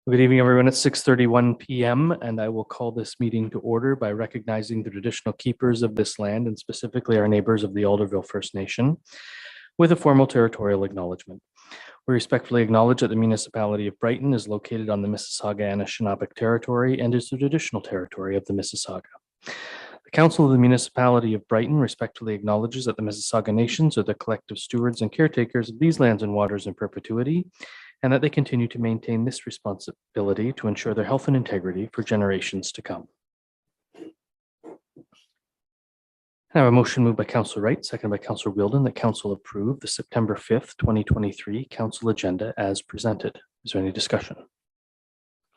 Good evening, everyone. It's 6:31 p.m. and I will call this meeting to order by recognizing the traditional keepers of this land and specifically our neighbors of the Alderville First Nation with a formal territorial acknowledgement. We respectfully acknowledge that the municipality of Brighton is located on the Mississauga-Anishinaabeg territory and is the traditional territory of the Mississauga. The Council of the Municipality of Brighton respectfully acknowledges that the Mississauga Nations are the collective stewards and caretakers of these lands and waters in perpetuity, and that they continue to maintain this responsibility to ensure their health and integrity for generations to come. I have a motion moved by Councillor Wright, seconded by Councillor Wheeldon, that Council approve the September 5th, 2023 Council agenda as presented. Is there any discussion?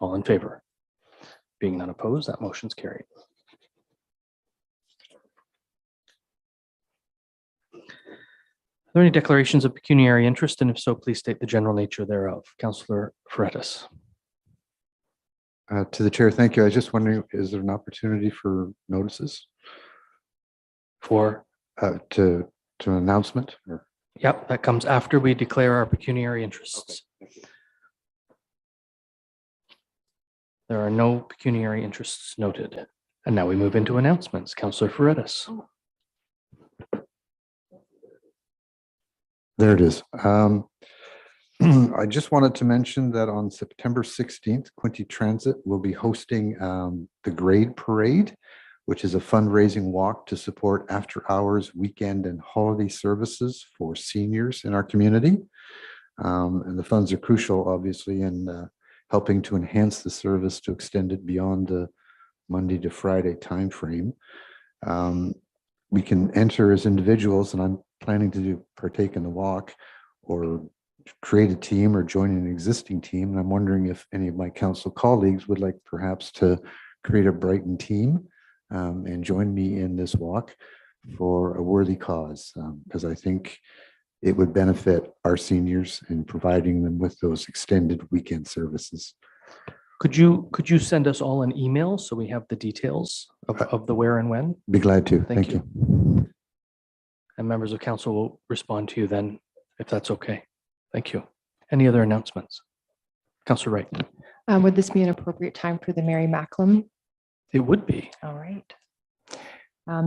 All in favor? Being none opposed, that motion's carried. Are there any declarations of pecuniary interest? And if so, please state the general nature thereof. Councillor Freitas. To the chair, thank you. I was just wondering, is there an opportunity for notices For? to an announcement? Or? Yep, that comes after we declare our pecuniary interests. Okay, There are no pecuniary interests noted. And now we move into announcements. Councillor Freitas. there it is. I just wanted to mention that on September 16th, Quinte Transit will be hosting the Grade Parade, which is a fundraising walk to support after-hours, weekend, and holiday services for seniors in our community. And the funds are crucial, obviously, in helping to enhance the service to extend it beyond the Monday to Friday timeframe. We can enter as individuals, and I'm planning to partake in the walk, or create a team or join an existing team. And I'm wondering if any of my council colleagues would like perhaps to create a Brighton team and join me in this walk for a worthy cause, because I think it would benefit our seniors in providing them with those extended weekend services. Could you send us all an email so we have the details of the where and when? Be glad to. Thank you. And members of council will respond to you then, if that's okay. Thank you. Any other announcements? Councillor Wright. Would this be an appropriate time for the Mary Macklem? It would be. All right.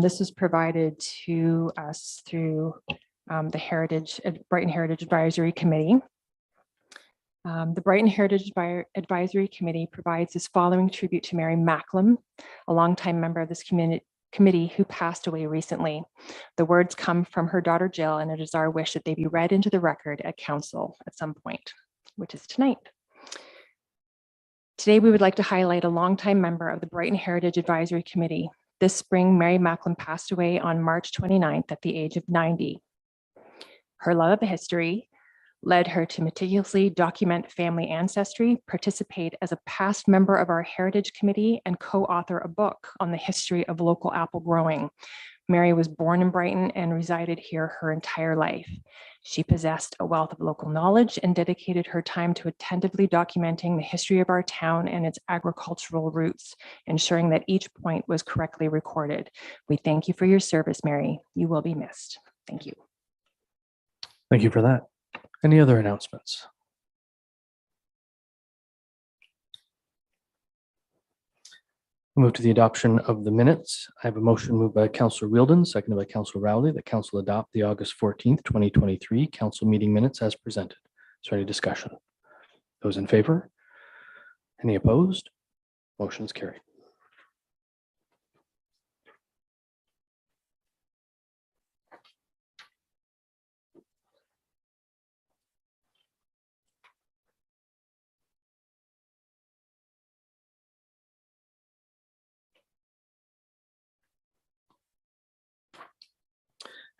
This was provided to us through the Brighton Heritage Advisory Committee. The Brighton Heritage Advisory Committee provides this following tribute to Mary Macklem, a longtime member of this committee who passed away recently. The words come from her daughter Jill, and it is our wish that they be read into the record at council at some point, which is tonight. Today, we would like to highlight a longtime member of the Brighton Heritage Advisory Committee. This spring, Mary Macklem passed away on March 29th at the age of 90. Her love of history led her to meticulously document family ancestry, participate as a past member of our Heritage Committee, and co-author a book on the history of local apple growing. Mary was born in Brighton and resided here her entire life. She possessed a wealth of local knowledge and dedicated her time to attentively documenting the history of our town and its agricultural roots, ensuring that each point was correctly recorded. We thank you for your service, Mary. You will be missed. Thank you. Thank you for that. Any other announcements? We'll move to the adoption of the minutes. I have a motion moved by Councillor Wheeldon, seconded by Councillor Rowley, that Council adopt the August 14th, 2023 Council meeting minutes as presented. Is there any discussion? Those in favor? Any opposed? Motion is carried.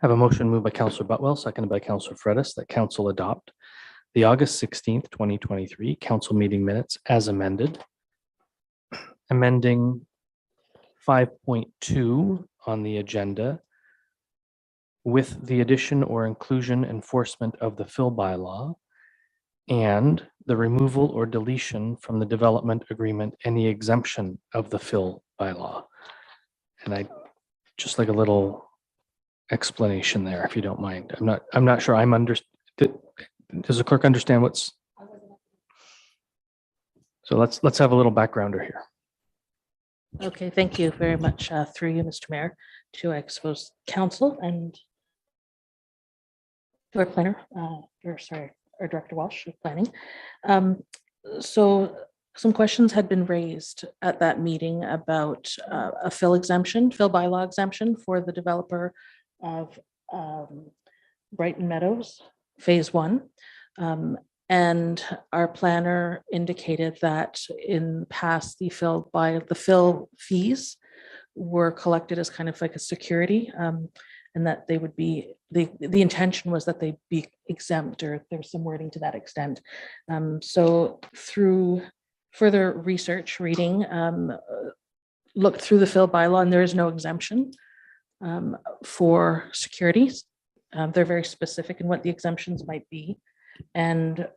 I have a motion moved by Councillor Butwell, seconded by Councillor Freitas, that Council adopt the August 16th, 2023 Council meeting minutes as amended, amending 5.2 on the agenda with the addition or inclusion enforcement of the fill bylaw and the removal or deletion from the development agreement any exemption of the fill bylaw. And I just like a little explanation there, if you don't mind. I'm not sure I'm does the clerk understand what's So let's have a little backgrounder here. Okay, thank you very much, through you, Mr. Mayor, to I suppose council and to our planner, our Director Walsh of Planning. So some questions had been raised at that meeting about a fill bylaw exemption for the developer of Brighton Meadows, Phase 1. And our planner indicated that in the past, the fill fees were collected as kind of like a security, and that they would be, the intention was that they be exempt, or there's some wording to that extent. So through further research, reading, looked through the fill bylaw, and there is no exemption for securities. They're very specific in what the exemptions might be. And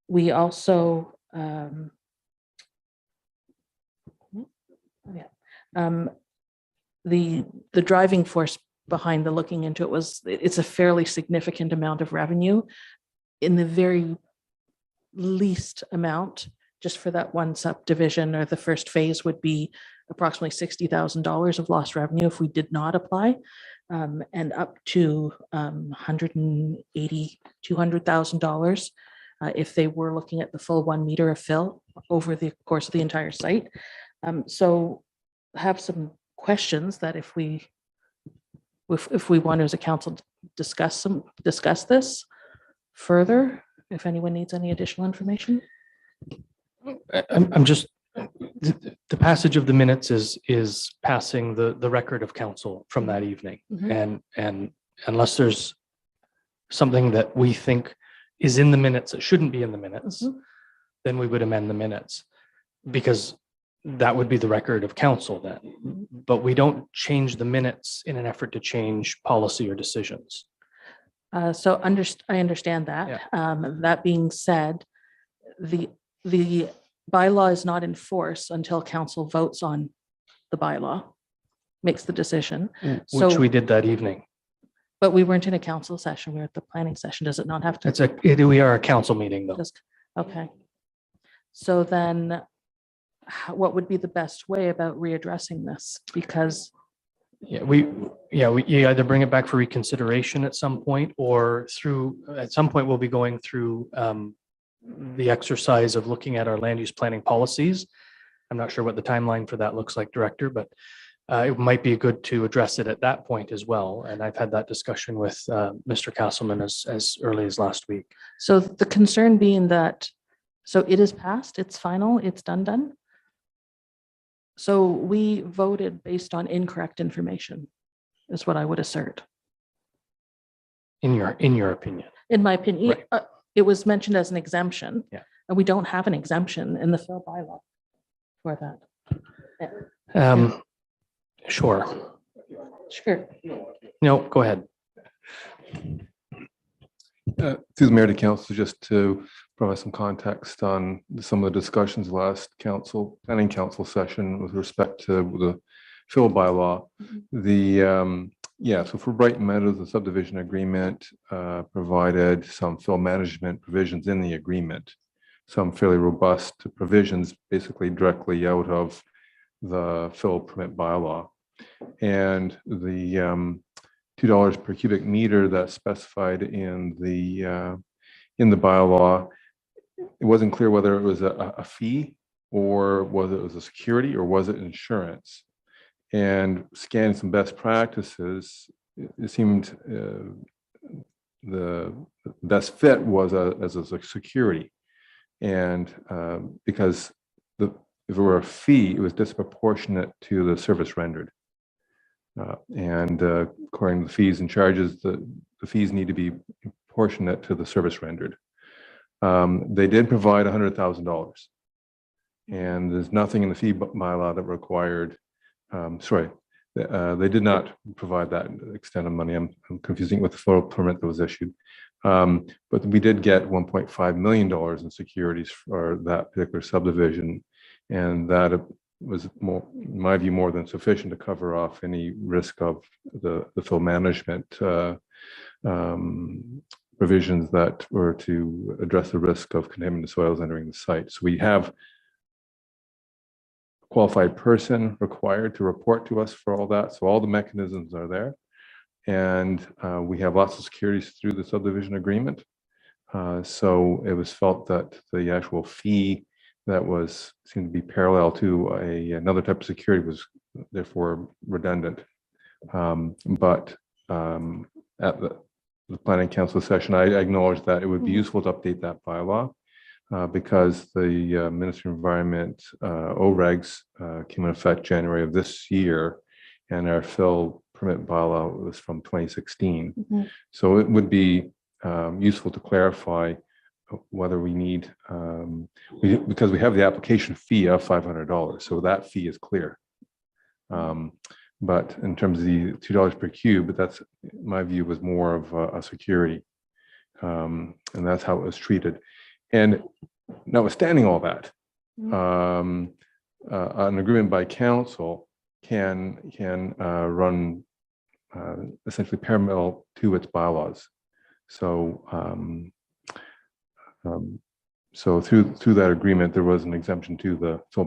we also, the driving force behind the looking into it was, it's a fairly significant amount of revenue in the very least amount, just for that one subdivision, or the first phase would be approximately $60,000 of lost revenue if we did not apply. And up to $180,000, $200,000 if they were looking at the full 1 meter of fill over the course of the entire site. So I have some questions that if we want to, as a council, discuss this further, if anyone needs any additional information. I'm just, the passage of the minutes is passing the record of council from that evening. Mhm. And unless there's something that we think is in the minutes that shouldn't be in the minutes, then we would amend the minutes, because that would be the record of council then. But we don't change the minutes in an effort to change policy or decisions. So I understand that. That being said, the bylaw is not in force until council votes on the bylaw, makes the decision. Which So, we did that evening. but we weren't in a council session, we were at the planning session. Does it not have to? We are a council meeting though. Okay. So then what would be the best way about readdressing this? Because you either bring it back for reconsideration at some point, or at some point we'll be going through the exercise of looking at our land use planning policies. I'm not sure what the timeline for that looks like, Director, but it might be good to address it at that point as well. And I've had that discussion with Mr. Castleman as early as last week. so the concern being that, so it is passed, it's final, it's done. So we voted based on incorrect information, is what I would assert. In your opinion. In my opinion, Right. It was mentioned as an exemption. Yeah. And we don't have an exemption in the fill bylaw for that. Yeah. Sure. Sure. No, go ahead. Through the mayor to council, just to provide some context on some of the discussions last planning council session with respect to the fill bylaw. So for Brighton Meadows, the subdivision agreement provided some fill management provisions in the agreement, some fairly robust provisions, basically directly out of the fill permit bylaw. And the $2 per cubic meter that's specified in the bylaw, it wasn't clear whether it was a fee, or whether it was a security, or was it insurance. And scanning some best practices, it seemed the best fit was as a security. And because if it were a fee, it was disproportionate to the service rendered. And according to the fees and charges, the fees need to be proportionate to the service rendered. They did provide $100,000, and there's nothing in the fee bylaw that required. They did not provide that extent of money. I'm confusing with the full permit that was issued. But we did get $1.5 million in securities for that particular subdivision, and that was more, in my view, more than sufficient to cover off any risk of the fill management provisions that were to address the risk of contaminated soils entering the site. So we have qualified person required to report to us for all that. So all the mechanisms are there. And we have lots of securities through the subdivision agreement. So it was felt that the actual fee that was seemed to be parallel to another type of security was therefore redundant. But at the planning council session, I acknowledged that it would be useful to update that bylaw because the Ministry of Environment OREGs came in effect January of this year, and our fill permit bylaw was from 2016. So it would be useful to clarify whether we need, because we have the application fee of $500, so that fee is clear. But in terms of the $2 per cube, but that's, my view, was more of a security. And that's how it was treated. And notwithstanding all that, an agreement by council can run essentially parallel to its bylaws. So so through that agreement, there was an exemption to the fill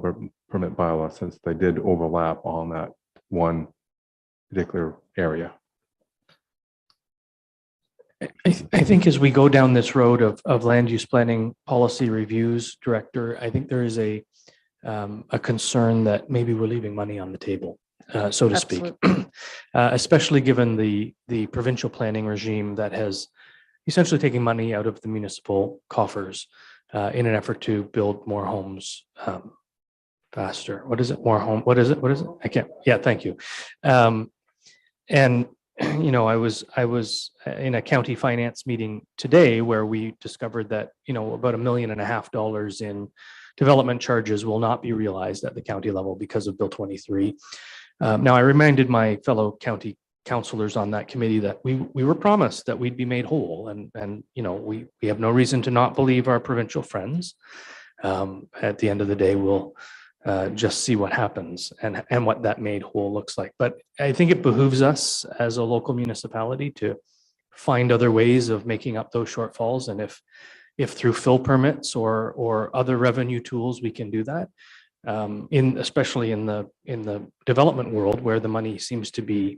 permit bylaw, since they did overlap on that one particular area. I think as we go down this road of land use planning policy reviews, Director, I think there is a concern that maybe we're leaving money on the table, so to speak, especially given the provincial planning regime that has essentially taken money out of the municipal coffers in an effort to build more homes faster. What is it? More home? What is it? What is it? I can't. Yeah, thank you. And you know, I was in a county finance meeting today where we discovered that, you know, about $1.5 million in development charges will not be realized at the county level because of Bill 23. Now, I reminded my fellow county councillors on that committee that we were promised that we'd be made whole, and you know, we have no reason to not believe our provincial friends. At the end of the day, we'll just see what happens and what that made whole looks like. But I think it behooves us as a local municipality to find other ways of making up those shortfalls. And if through fill permits or other revenue tools, we can do that, especially in the development world where the money seems to be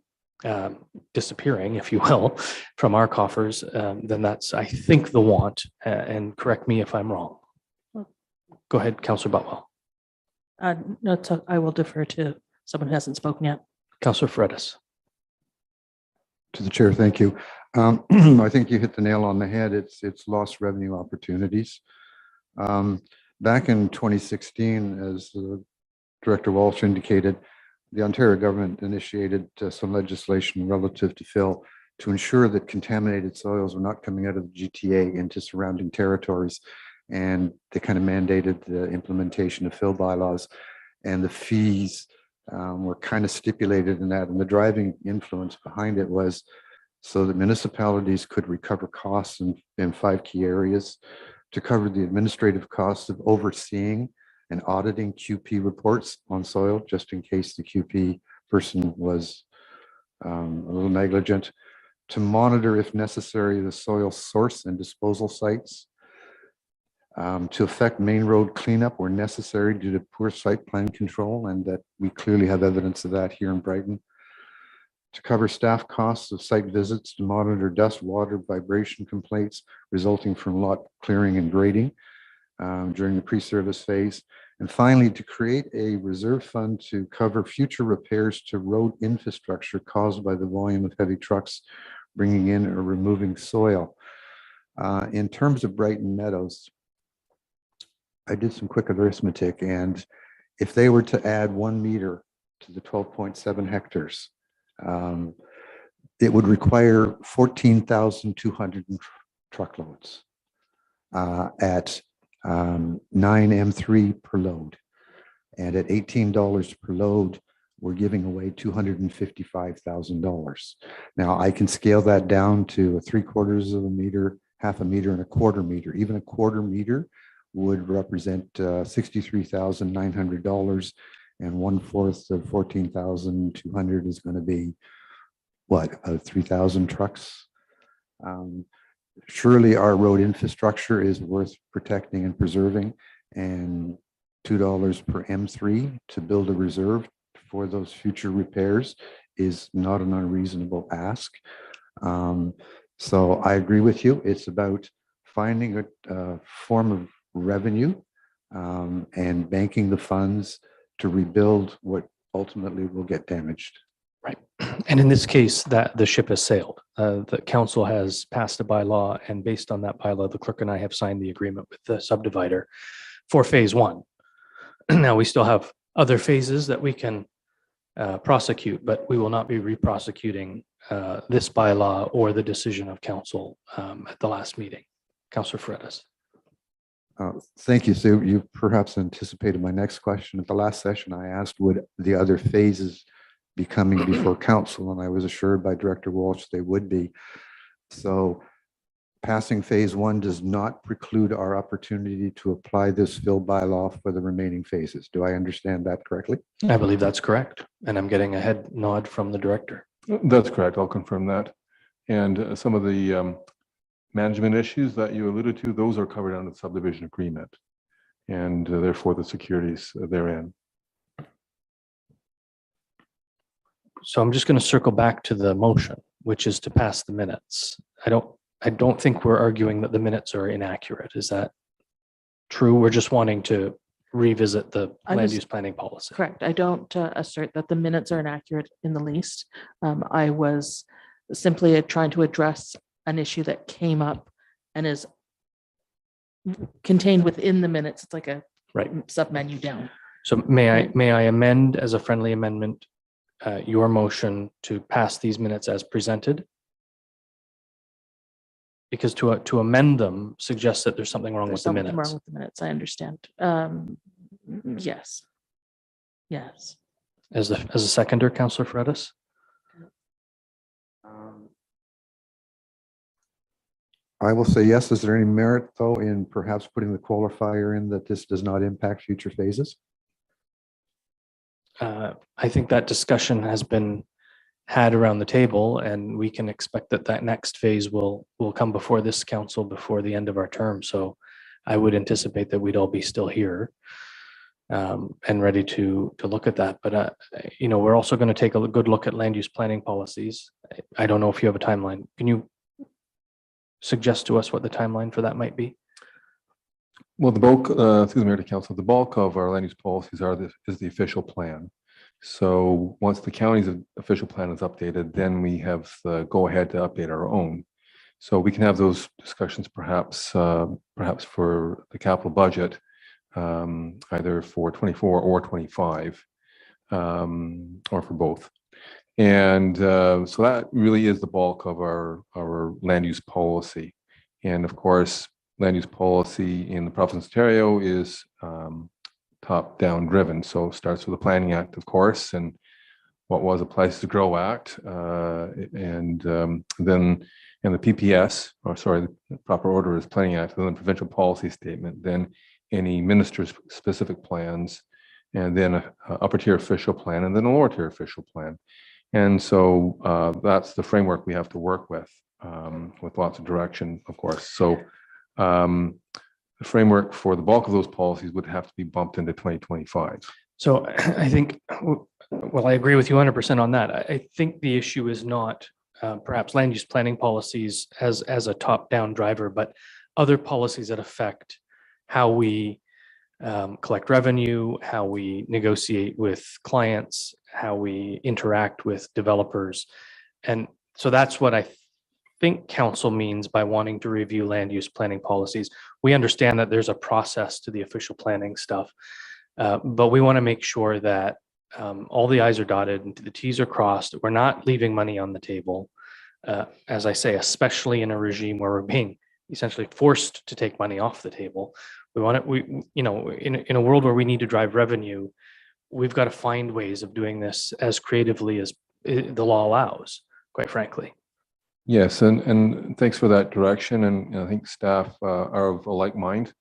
disappearing, if you will, from our coffers, then that's, I think, the want. And correct me if I'm wrong. Go ahead, Councillor Butwell. No, I will defer to someone who hasn't spoken yet. Councillor Fredis. To the chair, thank you. I think you hit the nail on the head. It's lost revenue opportunities. Back in 2016, as Director Walsh indicated, the Ontario government initiated some legislation relative to fill to ensure that contaminated soils were not coming out of the GTA into surrounding territories. And they kind of mandated the implementation of fill bylaws, and the fees were kind of stipulated in that. And the driving influence behind it was so that municipalities could recover costs in 5 key areas: to cover the administrative costs of overseeing and auditing QP reports on soil, just in case the QP person was a little negligent; to monitor, if necessary, the soil source and disposal sites; to affect main road cleanup where necessary due to poor site plan control, and that we clearly have evidence of that here in Brighton; to cover staff costs of site visits to monitor dust, water, vibration complaints resulting from lot clearing and grading during the pre-service phase; and finally, to create a reserve fund to cover future repairs to road infrastructure caused by the volume of heavy trucks bringing in or removing soil. In terms of Brighton Meadows, I did some quick arithmetic, and if they were to add 1 meter to the 12.7 hectares, it would require 14,200 truckloads at 9 M3 per load. And at $18 per load, we're giving away $255,000. Now, I can scale that down to 3/4 of a meter, 1/2 meter, and 1/4 meter. Even 1/4 meter would represent $63,900, and 1/4 of 14,200 is going to be what, about 3,000 trucks. Surely our road infrastructure is worth protecting and preserving, and $2 per M3 to build a reserve for those future repairs is not an unreasonable ask. So I agree with you. It's about finding a form of revenue and banking the funds to rebuild what ultimately will get damaged. Right. And in this case, that the ship has sailed. The council has passed a bylaw, and based on that bylaw, the clerk and I have signed the agreement with the subdivider for phase one. Now, we still have other phases that we can prosecute, but we will not be re-prosecuting this bylaw or the decision of council at the last meeting. Councillor Freitas. Thank you, Sue. You perhaps anticipated my next question. At the last session, I asked, would the other phases be coming before council? And I was assured by Director Walsh they would be. So passing phase one does not preclude our opportunity to apply this fill bylaw for the remaining phases. Do I understand that correctly? I believe that's correct. And I'm getting a head nod from the director. That's correct. I'll confirm that. And some of the management issues that you alluded to, those are covered under the subdivision agreement, and therefore the securities therein. So I'm just going to circle back to the motion, which is to pass the minutes. I don't think we're arguing that the minutes are inaccurate. Is that true? We're just wanting to revisit the land use planning policy. Correct. I don't assert that the minutes are inaccurate in the least. I was simply trying to address an issue that came up and is contained within the minutes. It's like a sub-menu down. So may I amend as a friendly amendment your motion to pass these minutes as presented? Because to amend them suggests that there's something wrong with the minutes. Wrong with the minutes. I understand. Yes. Yes. As a seconder, Councillor Freitas? I will say yes. Is there any merit, though, in perhaps putting the qualifier in that this does not impact future phases? I think that discussion has been had around the table, and we can expect that next phase will come before this council before the end of our term. So I would anticipate that we'd all be still here and ready to look at that. But we're also going to take a good look at land use planning policies. I don't know if you have a timeline. Can you suggest to us what the timeline for that might be? Well, the bulk, through the Mayor to Council, the bulk of our land use policies is the official plan. So once the county's official plan is updated, then we have the go ahead to update our own. So we can have those discussions perhaps for the capital budget, either for 24 or 25, or for both. And so that really is the bulk of our land use policy. And of course, land use policy in the province of Ontario is top-down driven. So it starts with the Planning Act, of course, and what was a Places to Grow Act, and then the PPS, or sorry, the proper order is Planning Act, then the provincial policy statement, then any minister's specific plans, and then a upper tier official plan, and then a lower tier official plan. And so that's the framework we have to work with lots of direction, of course. So the framework for the bulk of those policies would have to be bumped into 2025. So I think, well, I agree with you 100% on that. I think the issue is not perhaps land use planning policies as a top-down driver, but other policies that affect how we collect revenue, how we negotiate with clients, how we interact with developers. And so that's what I think council means by wanting to review land use planning policies. We understand that there's a process to the official planning stuff, but we want to make sure that all the I's are dotted and the T's are crossed. We're not leaving money on the table. As I say, especially in a regime where we're being essentially forced to take money off the table. We want it, in a world where we need to drive revenue, we've got to find ways of doing this as creatively as the law allows, quite frankly. Yes, and thanks for that direction. And I think staff are of a like mind,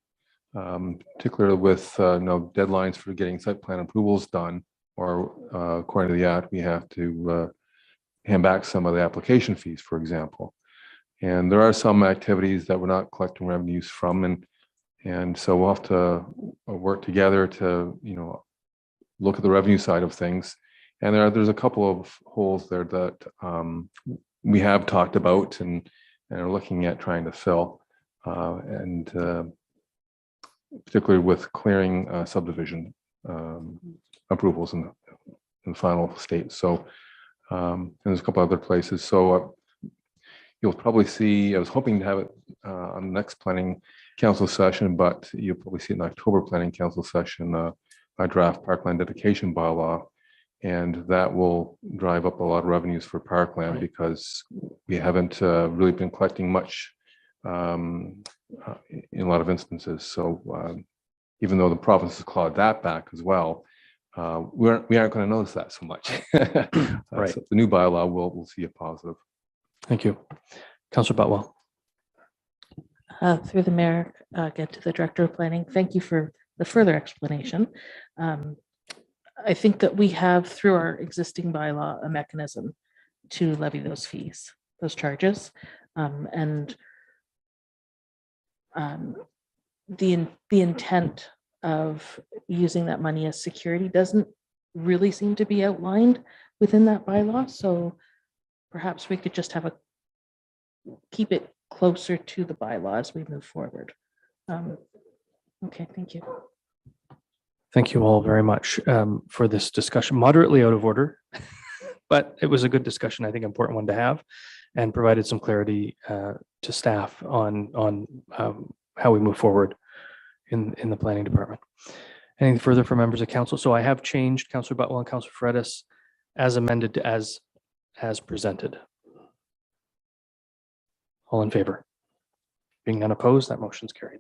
particularly with deadlines for getting site plan approvals done, or according to the Act, we have to hand back some of the application fees, for example. And there are some activities that we're not collecting revenues from, and And so we'll have to work together to, look at the revenue side of things. And there's a couple of holes there that we have talked about and are looking at trying to fill, and particularly with clearing subdivision approvals in final state. So and there's a couple other places. So you'll probably see, I was hoping to have it on the next planning council session, but you'll probably see it in October planning council session, a draft parkland dedication bylaw. And that will drive up a lot of revenues for parkland, Right. because we haven't really been collecting much in a lot of instances. So even though the province has clawed that back as well, we aren't going to notice that so much. Right. So the new bylaw will see a positive. Thank you. Councillor Butwell. Through the mayor, get to the director of planning. Thank you for the further explanation. I think that we have, through our existing bylaw, a mechanism to levy those fees, those charges. And the intent of using that money as security doesn't really seem to be outlined within that bylaw. So perhaps we could just keep it closer to the bylaw as we move forward. Okay, thank you. Thank you all very much for this discussion. Moderately out of order, but it was a good discussion. I think important one to have, and provided some clarity to staff on how we move forward in the planning department. Anything further from members of council? So I have changed Councillor Butwell and Councillor Fredis as amended to as presented. All in favor? Being none opposed, that motion's carried.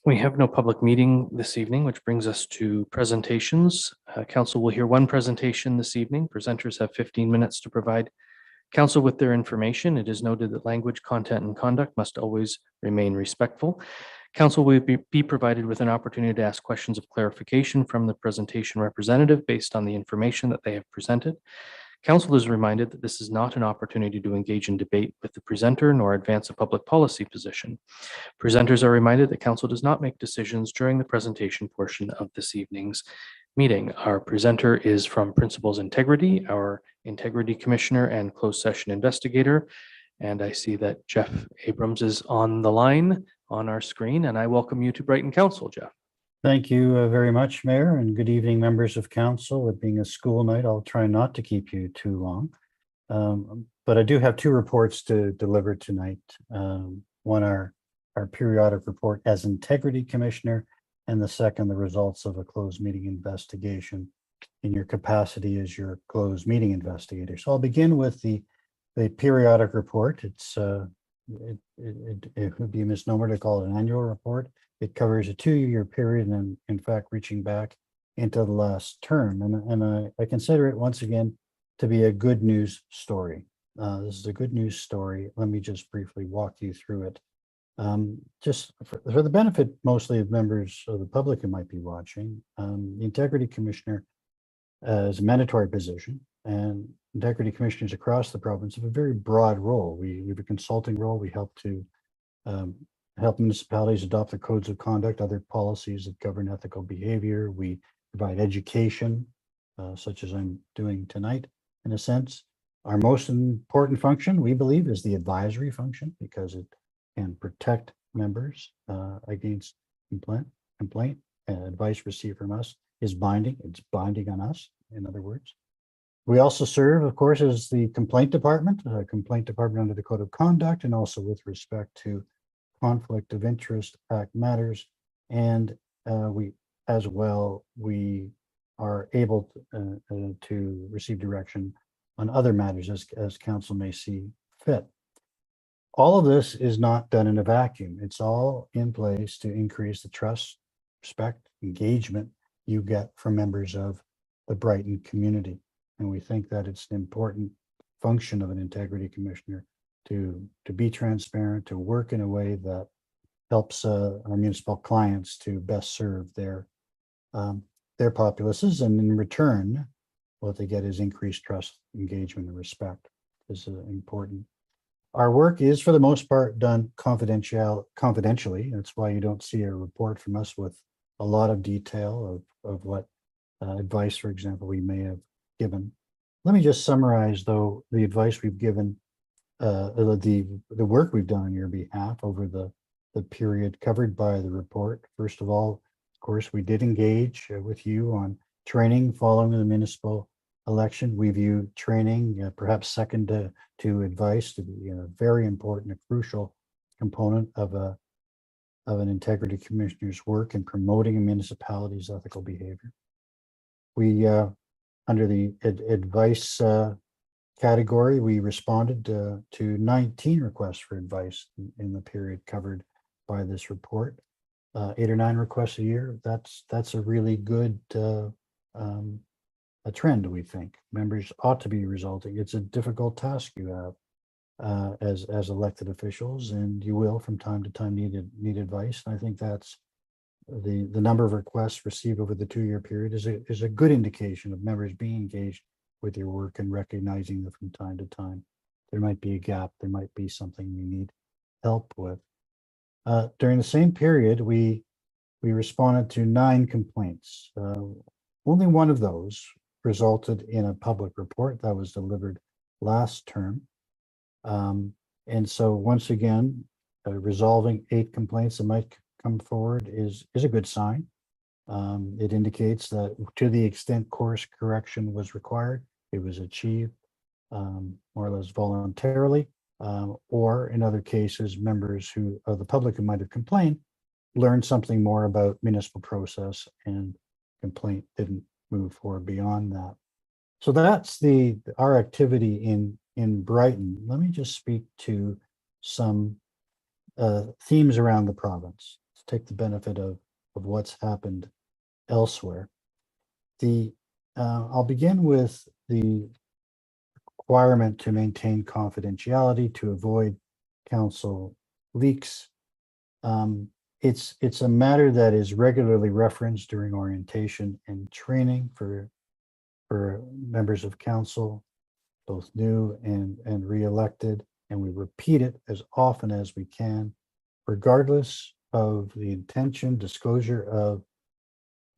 We have no public meeting this evening, which brings us to presentations. Council will hear one presentation this evening. Presenters have 15 minutes to provide council with their information. It is noted that language, content, and conduct must always remain respectful. Council will be provided with an opportunity to ask questions of clarification from the presentation representative based on the information that they have presented. Council is reminded that this is not an opportunity to engage in debate with the presenter nor advance a public policy position. Presenters are reminded that council does not make decisions during the presentation portion of this evening's meeting. Our presenter is from Principals Integrity, our Integrity Commissioner and Closed Session Investigator. And I see that Jeff Abrams is on the line on our screen, and I welcome you to Brighton Council, Jeff. Thank you very much, Mayor, and good evening, members of council. It being a school night, I'll try not to keep you too long. But I do have two reports to deliver tonight. One, our periodic report as Integrity Commissioner, and the second, the results of a closed meeting investigation in your capacity as your closed meeting investigator. So I'll begin with the periodic report. It would be a misnomer to call it an annual report. It covers a 2-year period and in fact reaching back into the last term. And I consider it once again to be a good news story. This is a good news story. Let me just briefly walk you through it. Just for the benefit mostly of members of the public who might be watching, the Integrity Commissioner is a mandatory position, and Integrity Commissioners across the province have a very broad role. We have a consulting role. We help to help municipalities adopt the codes of conduct, other policies that govern ethical behavior. We provide education, such as I'm doing tonight, in a sense. Our most important function, we believe, is the advisory function, because it can protect members against complaint. Advice received from us is binding. It's binding on us, in other words. We also serve, of course, as the complaint department under the Code of Conduct, and also with respect to Conflict of Interest Act matters. And we are able to receive direction on other matters as council may see fit. All of this is not done in a vacuum. It's all in place to increase the trust, respect, engagement you get from members of the Brighton community. And we think that it's an important function of an Integrity Commissioner to be transparent, to work in a way that helps our municipal clients to best serve their their populaces, and in return, what they get is increased trust, engagement, and respect. This is important. Our work is, for the most part, done confidentially. That's why you don't see a report from us with a lot of detail of what advice, for example, we may have given. Let me just summarize, though, the advice we've given, the work we've done on your behalf over the period covered by the report. First of all, of course, we did engage with you on training following the municipal election. We view training, perhaps second to advice, to be a very important, a crucial component of an integrity commissioner's work in promoting a municipality's ethical behavior. We, under the advice category, we responded to 19 requests for advice in the period covered by this report. 8 or 9 requests a year. That's a really good a trend, we think. Members ought to be resulting. It's a difficult task you have as elected officials, and you will from time to time need advice. And I think that's the number of requests received over the 2-year period is a good indication of members being engaged with your work and recognizing that from time to time there might be a gap, there might be something you need help with. During the same period, we responded to 9 complaints. Only one of those resulted in a public report that was delivered last term. And so once again, resolving 8 complaints that might come forward is a good sign. It indicates that to the extent course correction was required, it was achieved more or less voluntarily, or in other cases, members of the public who might have complained learned something more about municipal process and complaint didn't move forward beyond that. So that's our activity in Brighton. Let me just speak to some themes around the province to take the benefit of what's happened elsewhere. I'll begin with the requirement to maintain confidentiality to avoid council leaks. It's a matter that is regularly referenced during orientation and training for members of council, both new and re-elected, and we repeat it as often as we can, regardless of the intention. Disclosure of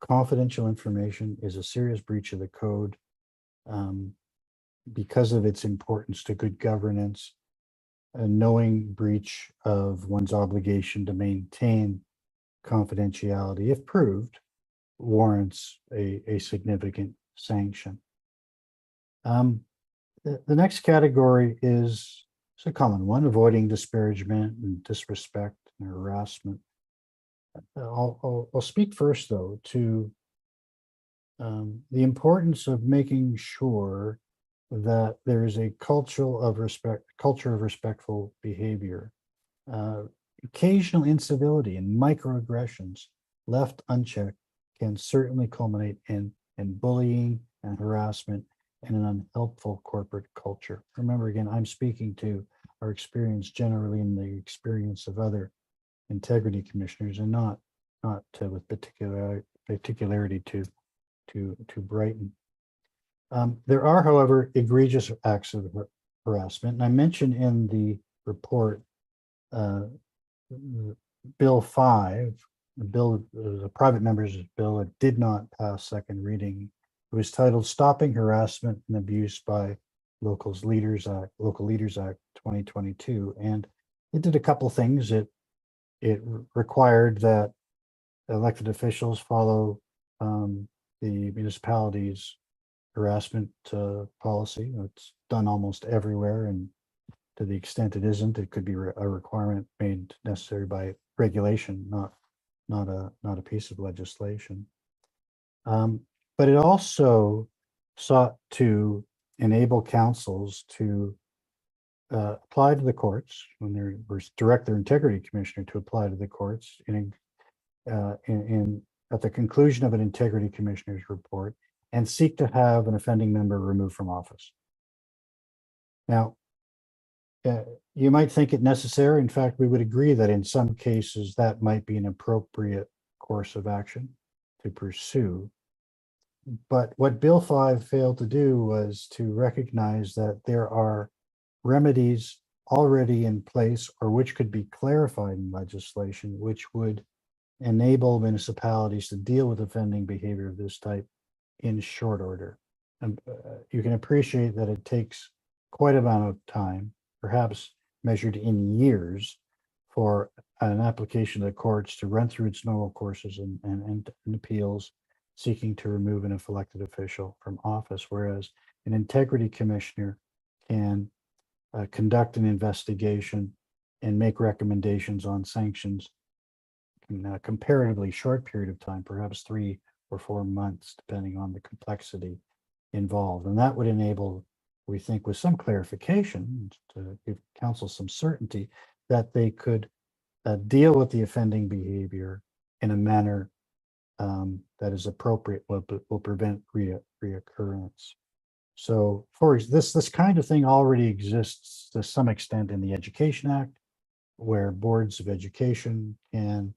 confidential information is a serious breach of the code because of its importance to good governance. A knowing breach of one's obligation to maintain confidentiality, if proved, warrants a significant sanction. The next category is a common one: avoiding disparagement and disrespect and harassment. I'll speak first, though, to the importance of making sure that there is a culture of respectful behavior. Occasional incivility and microaggressions left unchecked can certainly culminate in bullying and harassment and an unhelpful corporate culture. Remember, again, I'm speaking to our experience generally and the experience of other integrity commissioners, and not with particularity to Brighton. There are, however, egregious acts of harassment, and I mentioned in the report Bill 5, the private member's bill. It did not pass second reading. It was titled "Stopping Harassment and Abuse by Local Leaders Act 2022," and it did a couple things. It required that elected officials follow the municipality's harassment policy. It's done almost everywhere, and to the extent it isn't, it could be a requirement made necessary by regulation, not a piece of legislation. But it also sought to enable councils to apply to the courts when direct their integrity commissioner to apply to the courts at the conclusion of an integrity commissioner's report, and seek to have an offending member removed from office. Now, you might think it necessary. In fact, we would agree that in some cases that might be an appropriate course of action to pursue. But what Bill 5 failed to do was to recognize that there are remedies already in place or which could be clarified in legislation, which would enable municipalities to deal with offending behavior of this type in short order. And you can appreciate that it takes quite a amount of time, perhaps measured in years, for an application to the courts to run through its normal courses and appeals seeking to remove an elected official from office, whereas an integrity commissioner can conduct an investigation and make recommendations on sanctions in a comparatively short period of time, perhaps 3 or 4 months, depending on the complexity involved. And that would enable, we think, with some clarification, to give council some certainty that they could deal with the offending behavior in a manner that is appropriate, will prevent reoccurrence. So for this kind of thing already exists to some extent in the Education Act, where boards of education can,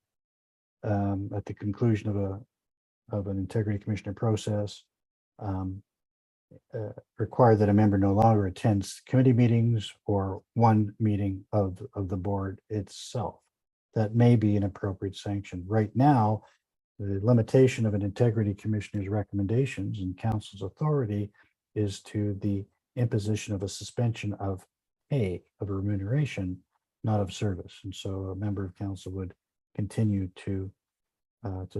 at the conclusion of an integrity commissioner process, require that a member no longer attends committee meetings or one meeting of the board itself. That may be an appropriate sanction. Right now, the limitation of an integrity commissioner's recommendations and council's authority is to the imposition of a suspension of pay, of remuneration, not of service. And so a member of council would continue to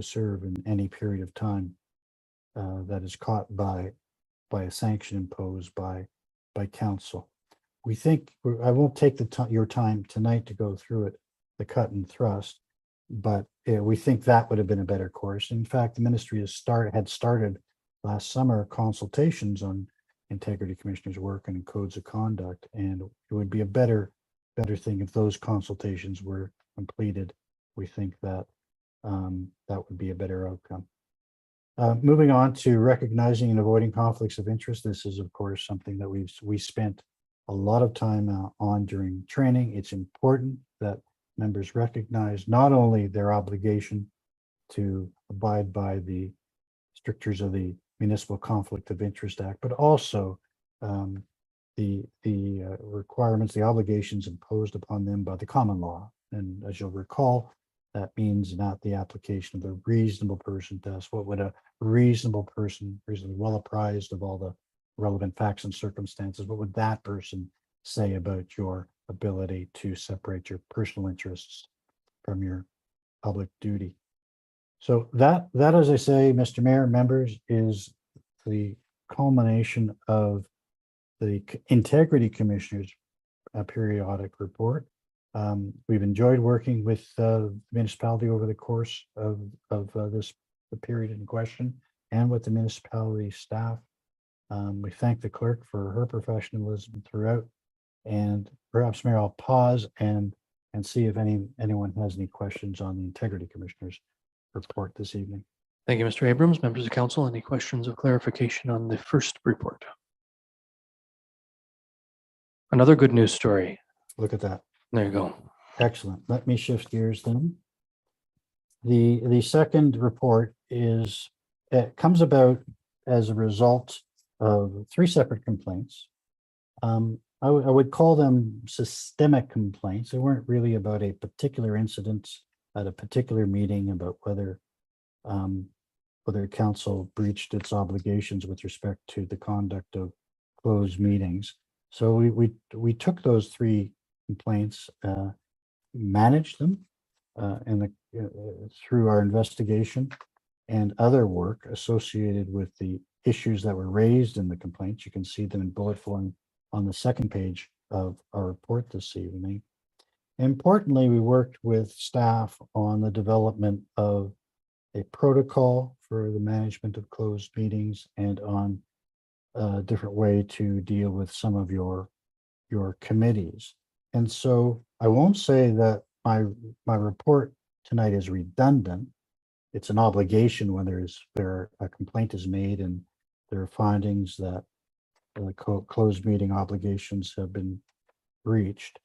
serve in any period of time that is caught by a sanction imposed by council. We think, I won't take your time tonight to go through it, the cut and thrust, but we think that would have been a better course. In fact, the ministry had started last summer consultations on integrity commissioners' work and codes of conduct, and it would be a better thing if those consultations were completed. We think that that would be a better outcome. Moving on to recognizing and avoiding conflicts of interest. This is, of course, something that we spent a lot of time on during training. It's important that members recognize not only their obligation to abide by the strictures of the Municipal Conflict of Interest Act, but also the requirements, the obligations imposed upon them by the common law. And as you'll recall, that means not the application of the reasonable person test. What would a reasonable person, reasonably well apprised of all the relevant facts and circumstances, what would that person say about your ability to separate your personal interests from your public duty? So that, as I say, Mr. Mayor, members, is the culmination of the Integrity Commissioner's periodic report. We've enjoyed working with the municipality over the course of the period in question, and with the municipality staff. We thank the clerk for her professionalism throughout. And perhaps, Mayor, I'll pause and see if anyone has any questions on the Integrity Commissioner's report this evening. Thank you, Mr. Abrams. Members of council, any questions of clarification on the first report? Another good news story. Look at that. There you go. Excellent. Let me shift gears then. The second report comes about as a result of 3 separate complaints. I would call them systemic complaints. They weren't really about a particular incident at a particular meeting about whether council breached its obligations with respect to the conduct of closed meetings. So we took those 3 complaints, managed them through our investigation and other work associated with the issues that were raised in the complaints. You can see them in bullet form on the second page of our report this evening. Importantly, we worked with staff on the development of a protocol for the management of closed meetings and on a different way to deal with some of your committees. And so I won't say that my report tonight is redundant. It's an obligation when a complaint is made and there are findings that the closed meeting obligations have been breached,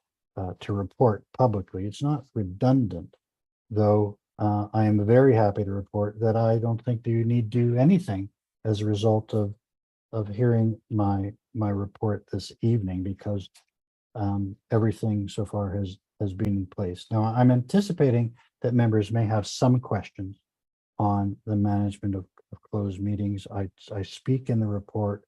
to report publicly. It's not redundant, though. I am very happy to report that I don't think you need to do anything as a result of hearing my report this evening, because everything so far has been in place. Now, I'm anticipating that members may have some questions on the management of closed meetings. I speak in the report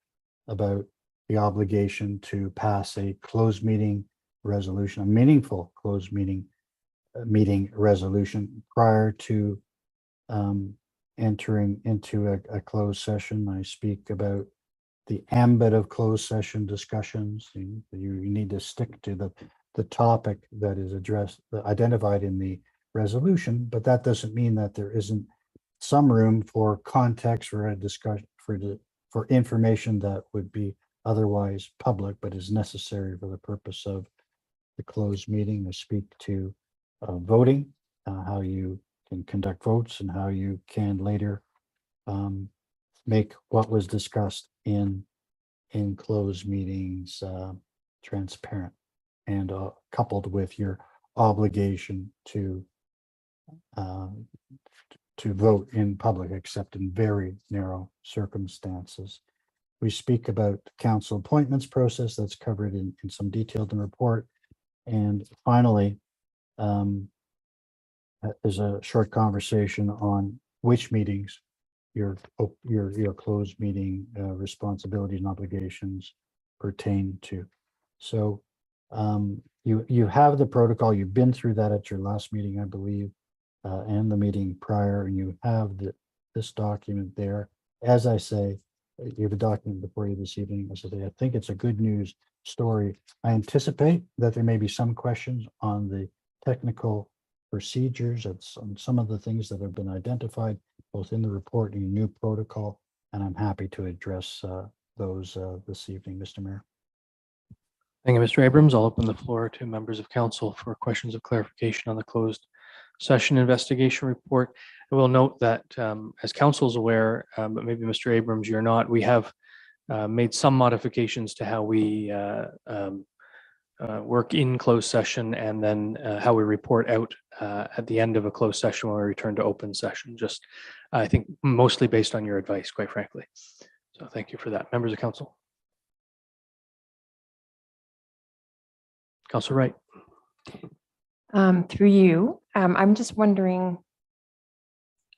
about the obligation to pass a closed meeting resolution, a meaningful closed meeting resolution prior to entering into a closed session. I speak about the ambit of closed session discussions. You need to stick to the topic that is identified in the resolution, but that doesn't mean that there isn't some room for context or a discussion for information that would be otherwise public, but is necessary for the purpose of the closed meeting. I speak to voting, how you can conduct votes, and how you can later make what was discussed in closed meetings transparent, and coupled with your obligation to vote in public, except in very narrow circumstances. We speak about council appointments process that's covered in some detail in the report. And finally, there's a short conversation on which meetings your closed meeting responsibilities and obligations pertain to. So you have the protocol. You've been through that at your last meeting, I believe, and the meeting prior, and you have this document there. As I say, you have a document before you this evening. As I say, I think it's a good news story. I anticipate that there may be some questions on the technical procedures and some of the things that have been identified both in the report and your new protocol, and I'm happy to address those this evening, Mr. Mayor. Thank you, Mr. Abrams. I'll open the floor to members of council for questions of clarification on the closed session investigation report. I will note that as council is aware, but maybe Mr. Abrams, you're not, we have made some modifications to how we work in closed session, and then how we report out at the end of a closed session when we return to open session. Just, I think, mostly based on your advice, quite frankly. So thank you for that. Members of council. Councilor Wright. Through you, I'm just wondering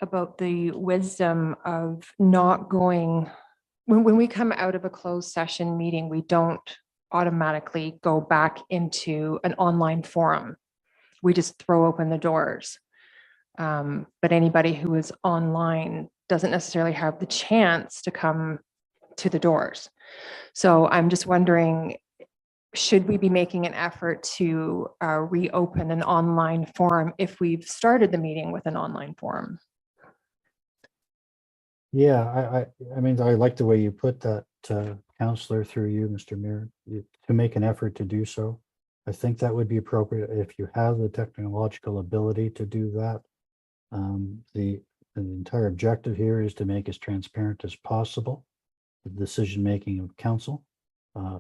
about the wisdom of not going, when we come out of a closed session meeting, we don't automatically go back into an online forum. We just throw open the doors. But anybody who is online doesn't necessarily have the chance to come to the doors. So I'm just wondering, should we be making an effort to reopen an online forum if we've started the meeting with an online forum? Yeah, I mean, I like the way you put that, Councillor, through you, Mr. Mayor, to make an effort to do so. I think that would be appropriate if you have the technological ability to do that. The entire objective here is to make as transparent as possible the decision-making of council.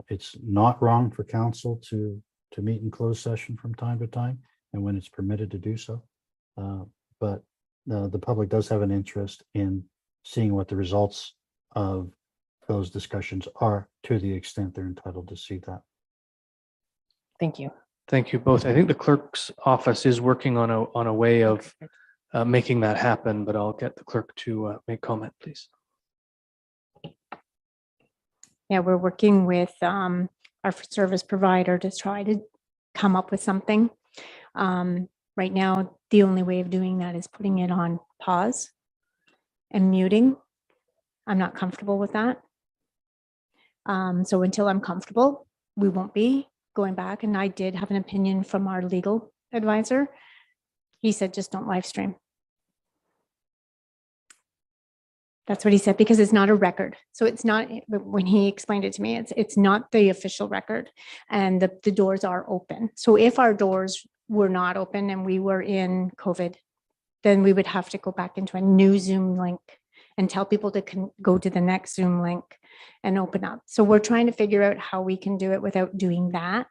It's not wrong for council to meet in closed session from time to time, and when it's permitted to do so. But the public does have an interest in seeing what the results of those discussions are, to the extent they're entitled to see that. Thank you. Thank you both. I think the clerk's office is working on a way of making that happen, but I'll get the clerk to make comment, please. Yeah, we're working with our service provider to try to come up with something. Right now, the only way of doing that is putting it on pause and muting. I'm not comfortable with that. So until I'm comfortable, we won't be going back. And I did have an opinion from our legal advisor. He said, just don't live stream. That's what he said, because it's not a record. So it's not, when he explained it to me, it's not the official record, and the doors are open. So if our doors were not open and we were in COVID, then we would have to go back into a new Zoom link and tell people to go to the next Zoom link and open up. So we're trying to figure out how we can do it without doing that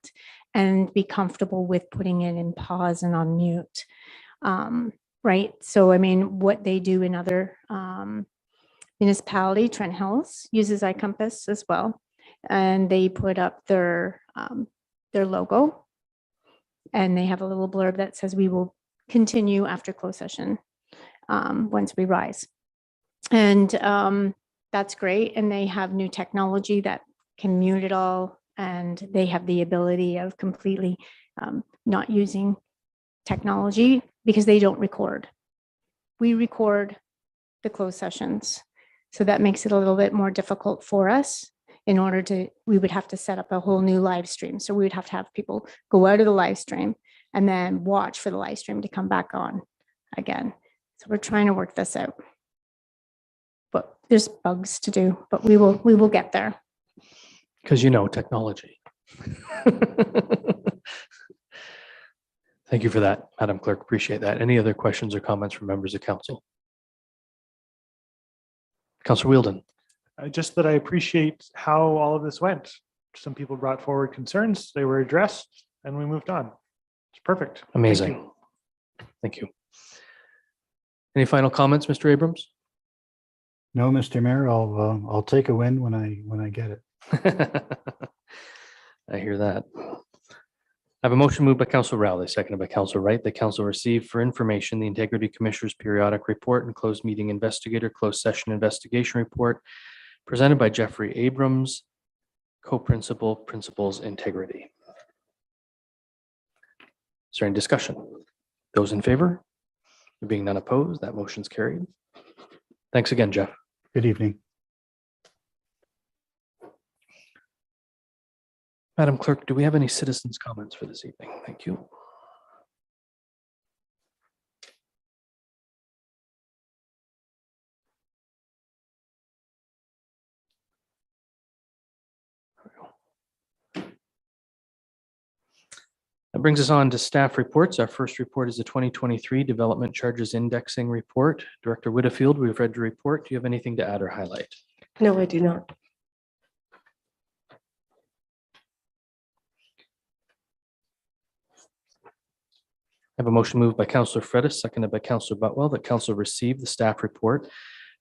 and be comfortable with putting it in pause and on mute. Right. So, I mean, what they do in other municipality, Trent Hills, uses iCompass as well. And they put up their logo. And they have a little blurb that says we will continue after closed session once we rise. And that's great. And they have new technology that can mute it all. And they have the ability of completely not using technology because they don't record. We record the closed sessions. So that makes it a little bit more difficult for us. In order to, we would have to set up a whole new live stream. So we would have to have people go out of the live stream and then watch for the live stream to come back on again. So we're trying to work this out. But there's bugs to do, but we will get there. Because technology. Thank you for that, Madam Clerk. Appreciate that. Any other questions or comments from members of council? Councillor Wheeldon. Just that I appreciate how all of this went. Some people brought forward concerns, they were addressed, and we moved on. It's perfect. Thank Amazing. you. Thank you. Any final comments, Mr. Abrams? No, Mr. Mayor, I'll take a win when I get it. I hear that. I have a motion moved by Councillor Rowley, seconded by Councillor Wright, that council receive for information the Integrity Commissioner's periodic report and closed meeting investigator, closed session investigation report presented by Jeffrey Abrams, co-principal, principals integrity. Is there any discussion? Those in favor? There being none opposed, that motion's carried. Thanks again, Jeff. Good evening. Madam Clerk, do we have any citizens' comments for this evening? Thank you. That brings us on to staff reports. Our first report is the 2023 Development Charges Indexing Report. Director Whitfield, we've read the report. Do you have anything to add or highlight? No, I do not. I have a motion moved by Councillor Fredis, seconded by Councillor Butwell, that council receive the staff report,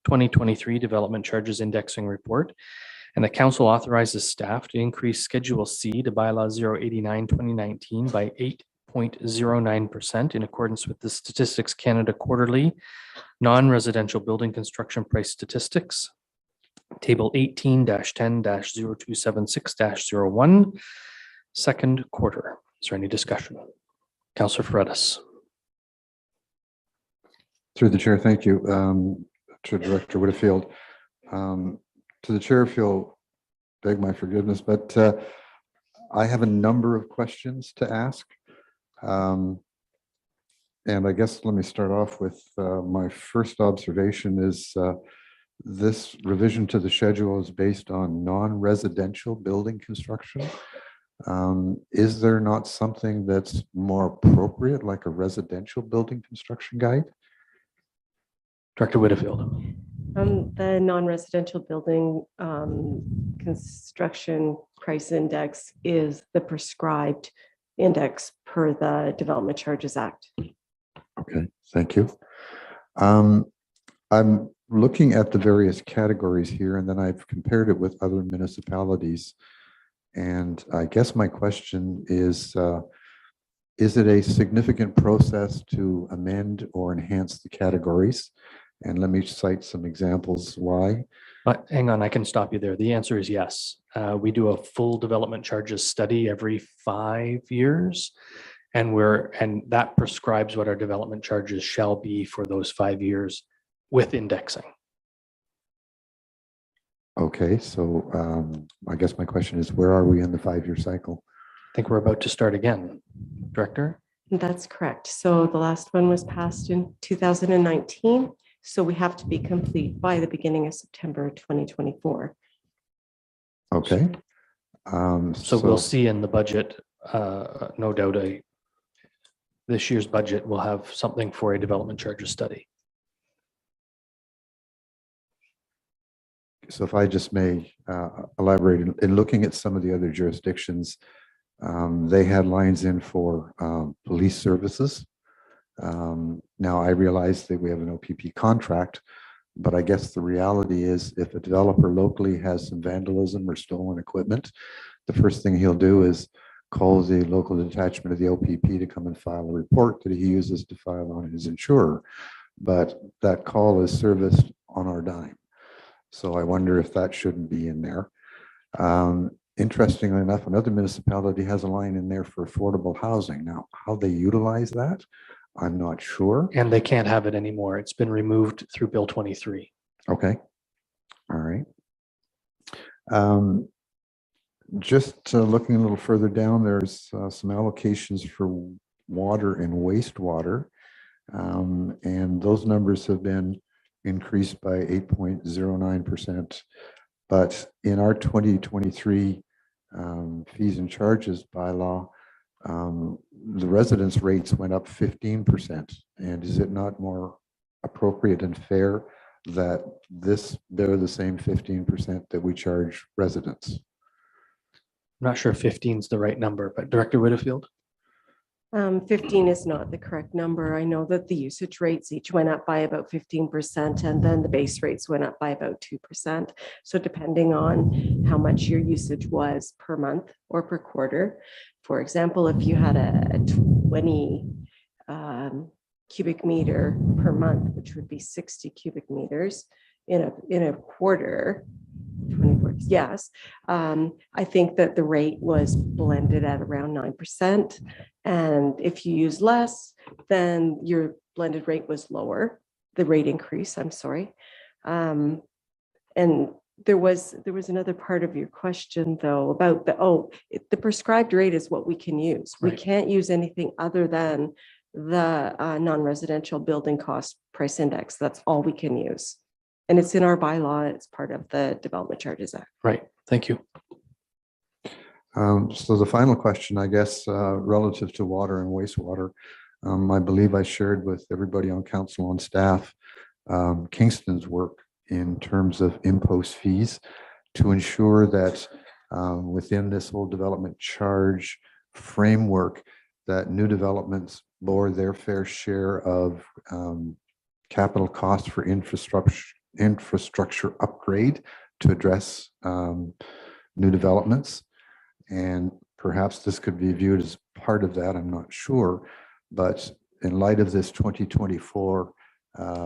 2023 Development Charges Indexing Report, and the council authorizes staff to increase Schedule C to Bylaw 089-2019 by 8.09% in accordance with the Statistics Canada Quarterly Non-Residential Building Construction Price Statistics, Table 18-10-0276-01, second quarter. Is there any discussion? Councillor Fredis. Through the chair, thank you. To Director Whitfield. To the chair, if you'll beg my forgiveness, but I have a number of questions to ask. And I guess let me start off with my first observation is this revision to the schedule is based on non-residential building construction. Is there not something that's more appropriate, like a residential building construction guide? Director Whitfield. The non-residential building construction price index is the prescribed index per the Development Charges Act. Okay, thank you. I'm looking at the various categories here, and then I've compared it with other municipalities. And I guess my question is it a significant process to amend or enhance the categories? And let me cite some examples why. But hang on, I can stop you there. The answer is yes. We do a full development charges study every 5 years, and that prescribes what our development charges shall be for those 5 years with indexing. Okay, so I guess my question is, where are we in the 5-year cycle? I think we're about to start again. Director? That's correct. So the last one was passed in 2019. So we have to be complete by the beginning of September 2024. Okay. So we'll see in the budget, no doubt, this year's budget will have something for a development charges study. So if I just may elaborate, in looking at some of the other jurisdictions, they had lines in for police services. Now I realize that we have an OPP contract, But I guess the reality is if a developer locally has some vandalism or stolen equipment, the first thing he'll do is call the local detachment of the OPP to come and file a report that he uses to file on his insurer. But that call is serviced on our dime. So I wonder if that shouldn't be in there. Interestingly enough, another municipality has a line in there for affordable housing. Now, how they utilize that, I'm not sure. And they can't have it anymore. It's been removed through Bill 23. Okay. All right. Just looking a little further down, there's some allocations for water and wastewater. And those numbers have been increased by 8.09%. But in our 2023 fees and charges bylaw, the residence rates went up 15%. And is it not more appropriate and fair that they're the same 15% that we charge residents? I'm not sure if 15 is the right number, but Director Whitfield? 15 is not the correct number. I know that the usage rates each went up by about 15%, and then the base rates went up by about 2%. So depending on how much your usage was per month or per quarter, for example, if you had a 20 cubic meter per month, which would be 60 cubic meters in a quarter, 24, yes. I think that the rate was blended at around 9%. And if you use less, then your blended rate was lower, the rate increase, I'm sorry. And there was another part of your question though about the prescribed rate is what we can use. Right. We can't use anything other than the non-residential building cost price index. That's all we can use. And it's in our bylaw. It's part of the Development Charges Act. Right. Thank you. So the final question, I guess, relative to water and wastewater, I believe I shared with everybody on council and staff Kingston's work in terms of impost fees to ensure that within this whole development charge framework, that new developments bore their fair share of capital costs for infrastructure upgrade to address new developments. And perhaps this could be viewed as part of that, I'm not sure. But in light of this 2024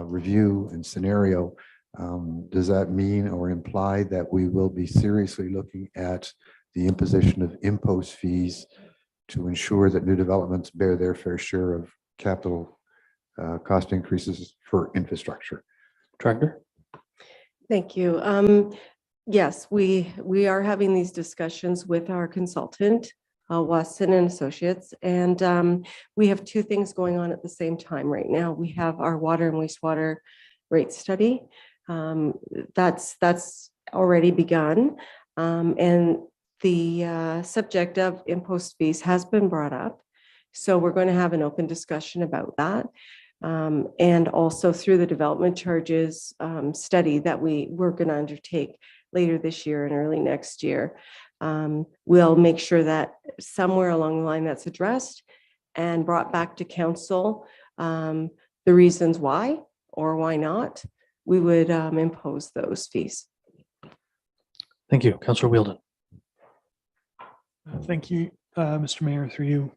review and scenario, does that mean or imply that we will be seriously looking at the imposition of impost fees to ensure that new developments bear their fair share of capital cost increases for infrastructure? Director? Thank you. Yes, we are having these discussions with our consultant, Watson and Associates, and we have two things going on at the same time right now. We have our water and wastewater rate study. That's already begun, and the subject of impost fees has been brought up. So we're going to have an open discussion about that. And also through the development charges study that we're going to undertake later this year and early next year. We'll make sure that somewhere along the line that's addressed and brought back to council the reasons why or why not we would impose those fees. Thank you. Councillor Wheeldon. Thank you, Mr. Mayor, through you.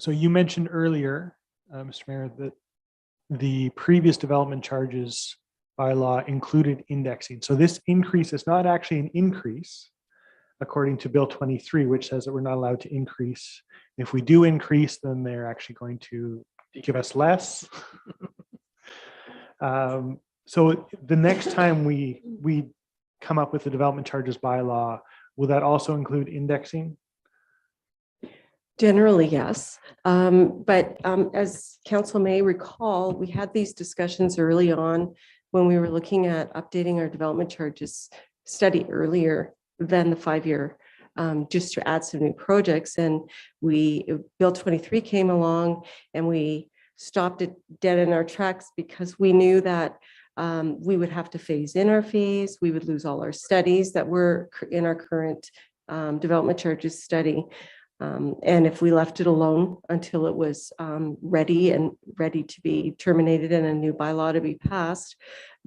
So you mentioned earlier, Mr. Mayor, that the previous development charges bylaw included indexing. So this increase is not actually an increase according to Bill 23, which says that we're not allowed to increase. If we do increase, then they're actually going to give us less. So the next time we come up with the development charges bylaw, will that also include indexing? Generally, yes. But as council may recall, we had these discussions early on when we were looking at updating our development charges study earlier than the 5-year, just to add some new projects. And Bill 23 came along and we stopped it dead in our tracks because we knew that we would have to phase in our fees. We would lose all our studies that were in our current development charges study. And if we left it alone until it was ready to be terminated and a new bylaw to be passed,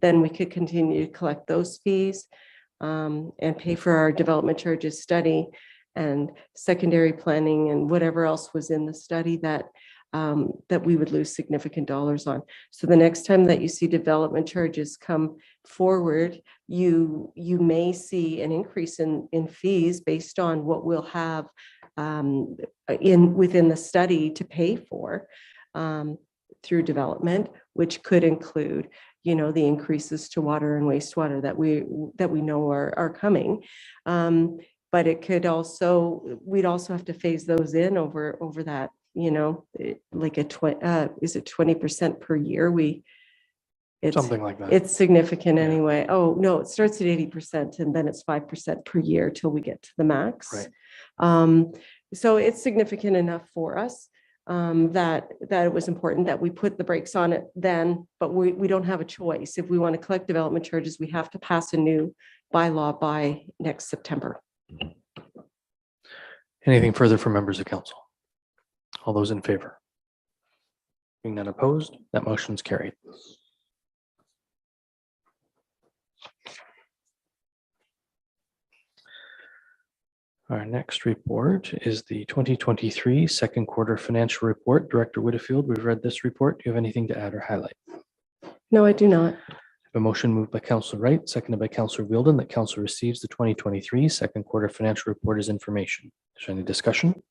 then we could continue to collect those fees and pay for our development charges study and secondary planning and whatever else was in the study that we would lose significant dollars on. So the next time that you see development charges come forward, you may see an increase in fees based on what we'll have within the study to pay for through development, which could include, the increases to water and wastewater that we know are coming. But it could also, we'd also have to phase those in over that, like is it 20% per year? Something like that. It's significant Yeah. anyway. Oh, no, it starts at 80% and then it's 5% per year till we get to the max. Right. So it's significant enough for us that it was important that we put the brakes on it then, but we don't have a choice. If we want to collect development charges, we have to pass a new bylaw by next September. Anything further from members of council? All those in favor? Being none opposed, that motion is carried. Our next report is the 2023 second quarter financial report. Director Whitfield, we've read this report. Do you have anything to add or highlight? No, I do not. A motion moved by Councillor Wright, seconded by Councillor Wheeldon, that council receives the 2023 second quarter financial report as information. Is there any discussion?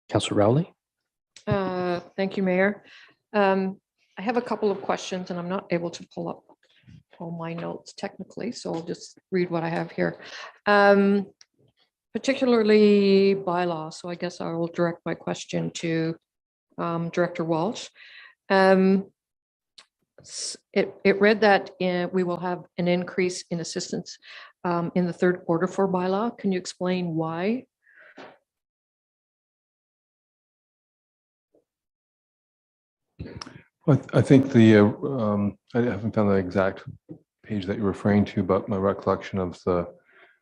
Councillor Rowley? Thank you, Mayor. I have a couple of questions and I'm not able to pull up all my notes technically, so I'll just read what I have here. Particularly bylaw, so I guess I will direct my question to Director Walsh. It read that we will have an increase in assistance in the third quarter for bylaw. Can you explain why? I think I haven't found the exact page that you're referring to, but my recollection of the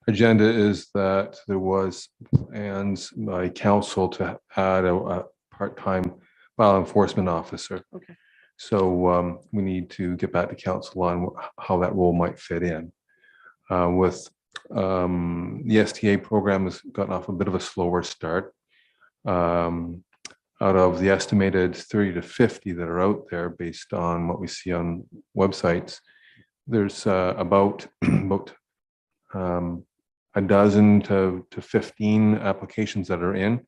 agenda is that there was plans by council to add a part-time bylaw enforcement officer. Okay. So we need to get back to council on how that role might fit in. With the STA program has gotten off a bit of a slower start. Out of the estimated 30 to 50 that are out there based on what we see on websites, there's about a dozen to 15 applications that are in.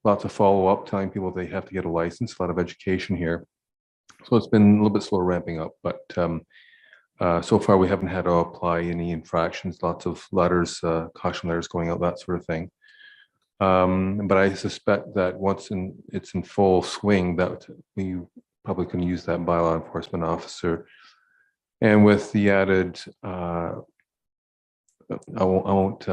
Lots of follow-up telling people they have to get a license, a lot of education here. So it's been a little bit slow ramping up, but so far we haven't had to apply any infractions, lots of letters, caution letters going out, that sort of thing. But I suspect that once it's in full swing, that we probably can use that bylaw enforcement officer. And with the added, I won't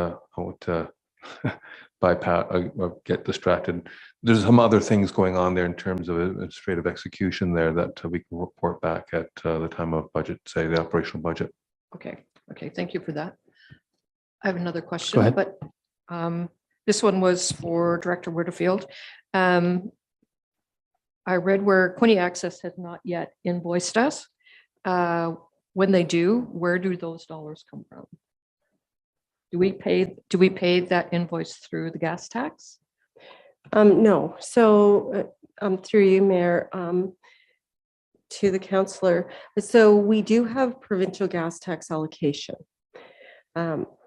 bypass or get distracted. There's some other things going on there in terms of administrative execution there that we can report back at the time of budget, say the operational budget. Okay, thank you for that. I have another question, Go ahead. but this one was for Director Whitfield. I read where Quinte Access has not yet invoiced us. When they do, where do those dollars come from? Do we pay that invoice through the gas tax? No. So through you, Mayor, to the councillor. So we do have provincial gas tax allocation.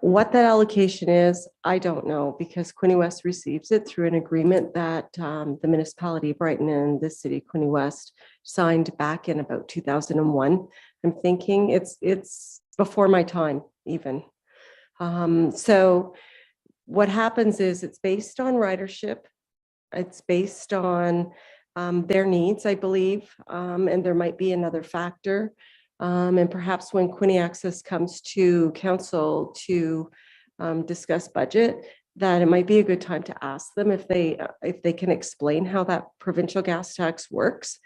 What that allocation is, I don't know, because Quinte West receives it through an agreement that the municipality of Brighton and the city of Quinte West signed back in about 2001. I'm thinking it's before my time even. So what happens is it's based on ridership. It's based on their needs, I believe, and there might be another factor. And perhaps when Quinte Access comes to council to discuss budget, that it might be a good time to ask them if they can explain how that provincial gas tax works.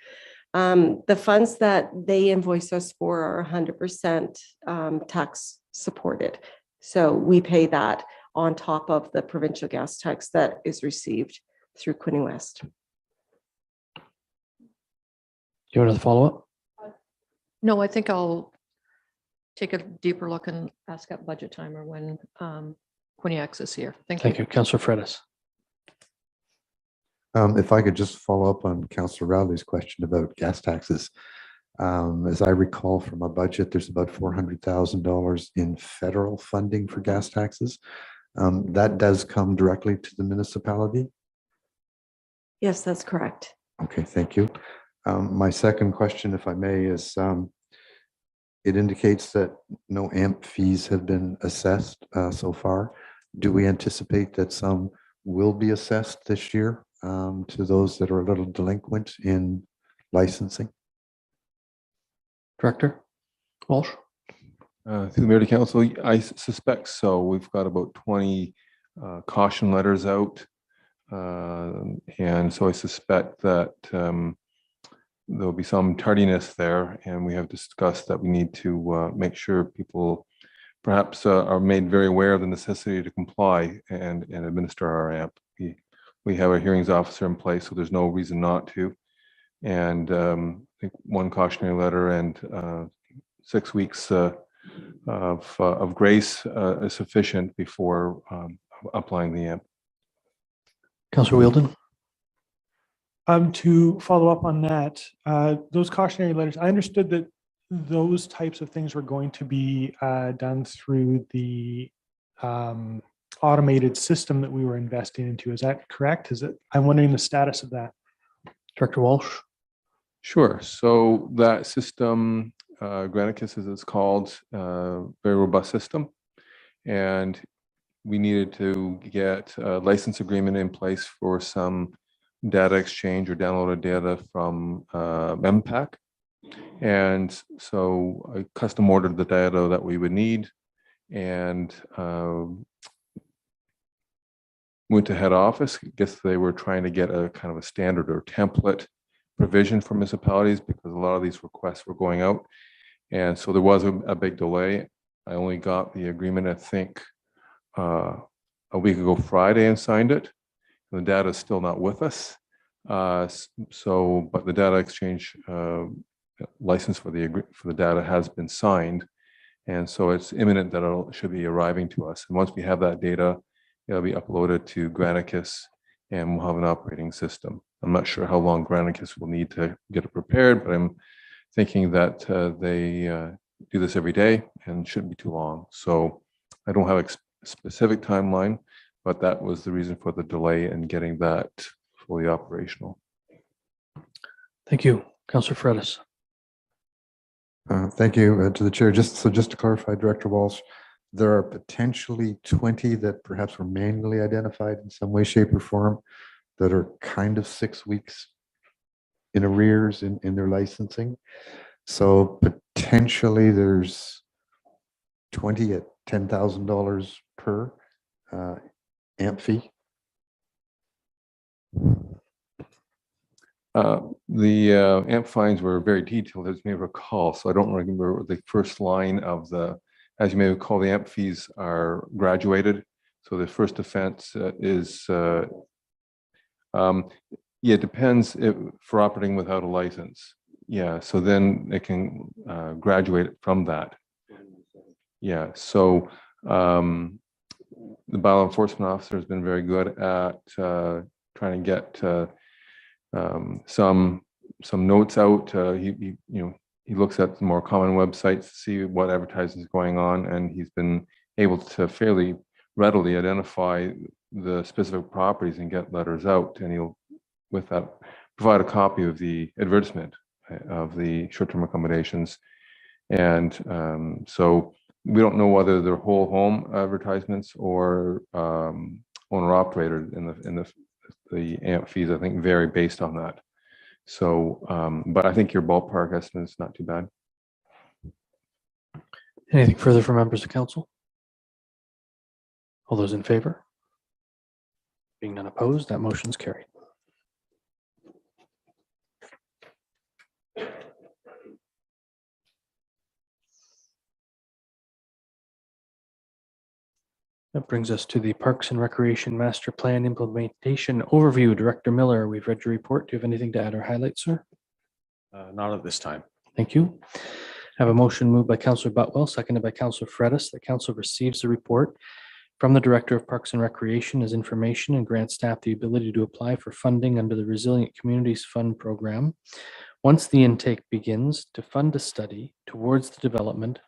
The funds that they invoice us for are 100% tax supported. So we pay that. on top of the provincial gas tax that is received through Quinte West. You want to follow up? No, I think I'll take a deeper look and ask at budget time or when Quiniax is here. Thank you. Thank you. Councillor Fredis. If I could just follow up on Councillor Rowley's question about gas taxes. As I recall from our budget, there's about $400,000 in federal funding for gas taxes. That does come directly to the municipality? Yes, that's correct. Okay, thank you. My second question, if I may, is it indicates that no AMP fees have been assessed so far. Do we anticipate that some will be assessed this year to those that are a little delinquent in licensing? Director Walsh. Through the Mayor to Council, I suspect so. We've got about 20 caution letters out. And so I suspect that there'll be some tardiness there, and we have discussed that we need to make sure people perhaps are made very aware of the necessity to comply and administer our AMP. We have a hearings officer in place, so there's no reason not to. And I think one cautionary letter and 6 weeks of grace is sufficient before applying the AMP. Councillor Wheeldon. To follow up on that, those cautionary letters, I understood that those types of things were going to be done through the automated system that we were investing into. Is that correct? I'm wondering the status of that. Director Walsh. Sure. So that system, Granicus as it's called, very robust system. And we needed to get a license agreement in place for some data exchange or downloaded data from MPAC. And so I custom ordered the data that we would need and went to head office. I guess they were trying to get a kind of a standard or template provision for municipalities because a lot of these requests were going out. And so there was a big delay. I only got the agreement, I think, a week ago Friday and signed it. The data is still not with us. But the data exchange license for the data has been signed. And so it's imminent that it should be arriving to us. And once we have that data, it'll be uploaded to Granicus and we'll have an operating system. I'm not sure how long Granicus will need to get it prepared, but I'm thinking that they do this every day and shouldn't be too long. So I don't have a specific timeline, but that was the reason for the delay in getting that fully operational. Thank you. Councillor Fredis. Thank you to the chair. Just to clarify, Director Walsh, there are potentially 20 that perhaps were manually identified in some way, shape, or form that are kind of 6 weeks in arrears in their licensing. So potentially there's 20 at $10,000 per AMP fee. The AMP fines were very detailed, as you may recall. So I don't remember the first line of as you may recall, the AMP fees are graduated. So the first offense is, it depends for operating without a license. Yeah, so then it can graduate from that. Yeah, so the bylaw enforcement officer has been very good at trying to get some notes out. He looks at the more common websites to see what advertising is going on, and he's been able to fairly readily identify the specific properties and get letters out. And he'll, with that, provide a copy of the advertisement of the short-term accommodations. And so we don't know whether they're whole home advertisements or owner operator in the AMP fees, I think, vary based on that. So, but I think your ballpark estimate is not too bad. Anything further from members of council? All those in favor? Being none opposed, that motion's carried. That brings us to the Parks and Recreation Master Plan Implementation Overview. Director Miller, we've read your report. Do you have anything to add or highlight, sir? Not at this time. Thank you. I have a motion moved by Councillor Butwell, seconded by Councillor Fredis, that council receives the report from the Director of Parks and Recreation as information and grant staff the ability to apply for funding under the Resilient Communities Fund program. Once the intake begins, to fund a study towards the development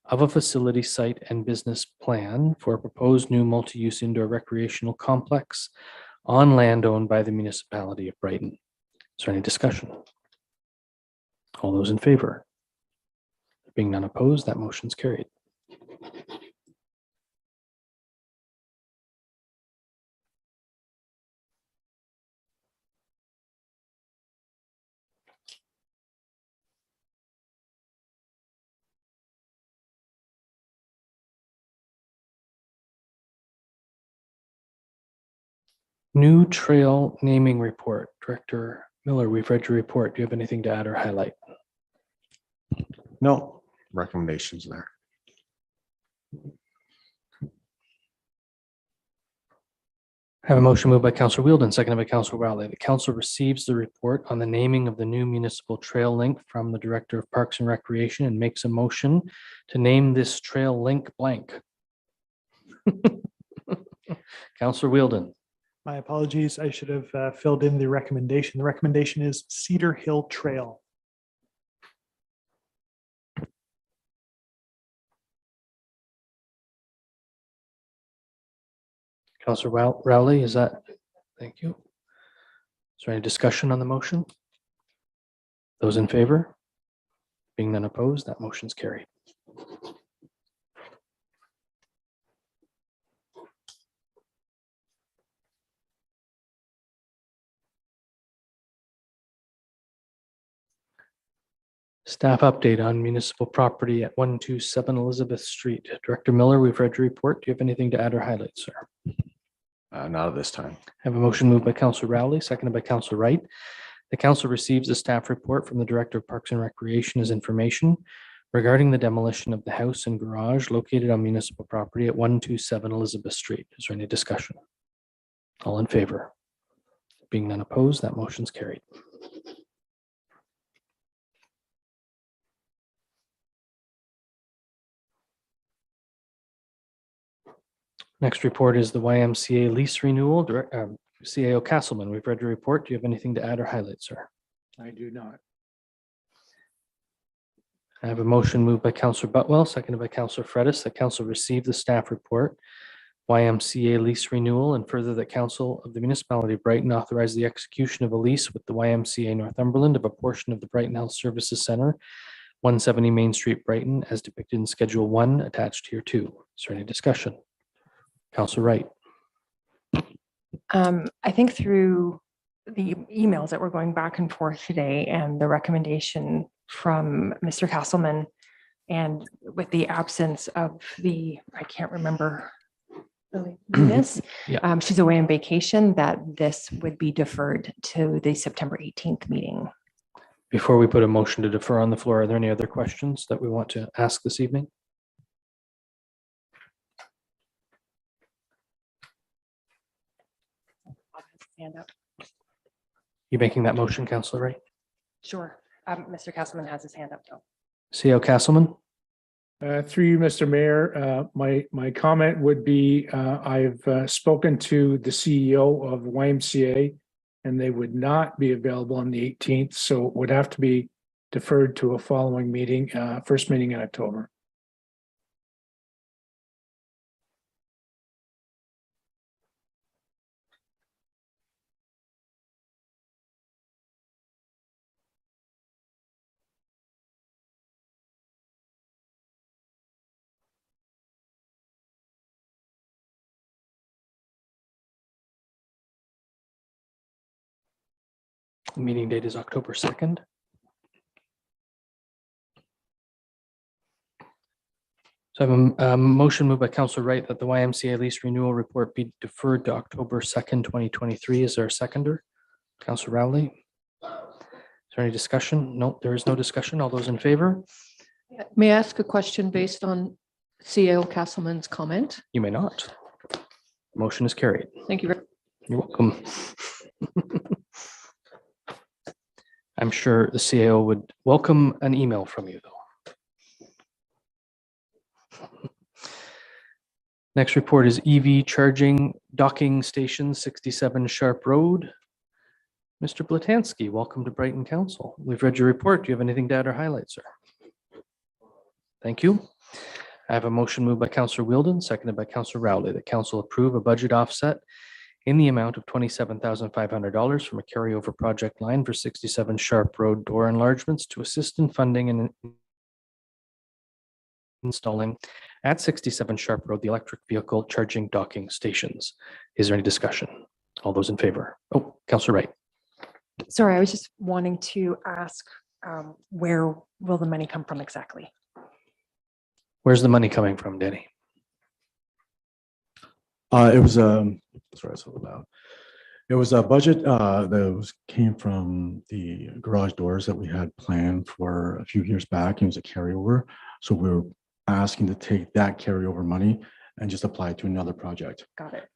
of a facility site and business plan for a proposed new multi-use indoor recreational complex on land owned by the municipality of Brighton. Is there any discussion? All those in favor? Being none opposed, that motion's carried. New trail naming report. Director Miller, we've read your report. Do you have anything to add or highlight? No recommendations there. I have a motion moved by Councillor Wheeldon, seconded by Councillor Rowley. The council receives the report on the naming of the new municipal trail link from the Director of Parks and Recreation and makes a motion to name this trail link blank. Councillor Wheeldon. My apologies. I should have filled in the recommendation. The recommendation is Cedar Hill Trail. Councillor Rowley, is that? Thank you. Is there any discussion on the motion? Those in favor? Being none opposed, that motion's carried. Staff update on municipal property at 127 Elizabeth Street. Director Miller, we've read your report. Do you have anything to add or highlight, sir? Not at this time. I have a motion moved by Councillor Rowley, seconded by Councillor Wright. The council receives a staff report from the Director of Parks and Recreation as information regarding the demolition of the house and garage located on municipal property at 127 Elizabeth Street. Is there any discussion? All in favor? Being none opposed, that motion's carried. Next report is the YMCA lease renewal. CAO Castleman, we've read your report. Do you have anything to add or highlight, sir? I do not. I have a motion moved by Councillor Butwell, seconded by Councillor Fredis, that council receive the staff report, YMCA lease renewal, and further that council of the municipality of Brighton authorize the execution of a lease with the YMCA Northumberland of a portion of the Brighton Health Services Center, 170 Main Street, Brighton, as depicted in Schedule 1, attached here 2. Is there any discussion? Councillor Wright. I think through the emails that were going back and forth today and the recommendation from Mr. Castleman, and with the absence of I can't remember this, Yeah. She's away on vacation, that this would be deferred to the September 18th meeting. Before we put a motion to defer on the floor, are there any other questions that we want to ask this evening? Stand up. You making that motion, Councillor Wright? Sure. Mr. Castleman has his hand up though. CAO Castleman? Through you, Mr. Mayor, my comment would be, I've spoken to the CEO of YMCA and they would not be available on the 18th, so it would have to be deferred to a following meeting, first meeting in October. The meeting date is October 2nd. So I have a motion moved by Councillor Wright that the YMCA lease renewal report be deferred to October 2nd, 2023. Is there a seconder? Councillor Rowley? Is there any discussion? No, there is no discussion. All those in favor? May I ask a question based on CAO Castleman's comment? You may not. Motion is carried. Thank you. You're welcome. I'm sure the CAO would welcome an email from you, though. Next report is EV charging docking station 67 Sharp Road. Mr. Blatansky, welcome to Brighton Council. We've read your report. Do you have anything to add or highlight, sir? Thank you. I have a motion moved by Councillor Wheeldon, seconded by Councillor Rowley, that council approve a budget offset in the amount of $27,500 from a carryover project line for 67 Sharp Road door enlargements to assist in funding and installing at 67 Sharp Road the electric vehicle charging docking stations. Is there any discussion? All those in favor? Oh, Councillor Wright. Sorry, I was just wanting to ask, where will the money come from exactly? Where's the money coming from, Danny? It was sorry, it's all about. It was a budget came from the garage doors that we had planned for a few years back. It was a carryover, so we were asking to take that carryover money and just apply it to another project. Got it.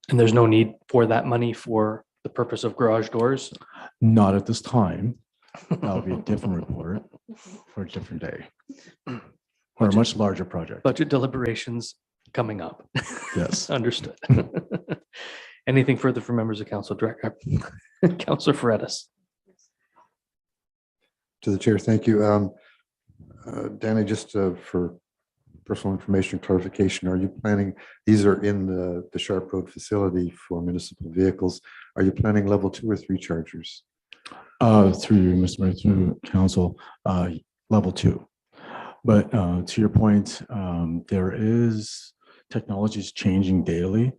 And there's no need for that money for the purpose of garage doors? Not at this time. That'll be a different report for a different day. Or a much larger project. Budget deliberations coming up. Yes. Understood. Anything further from members of council? Director, Councillor Fredis. To the chair, thank you. Danny, just for personal information clarification, are you planning, these are in the Sharp Road facility for municipal vehicles. Are you planning level 2 or 3 chargers? Through Mr. Mayor, through council, level 2. But to your point, there is technology is changing daily.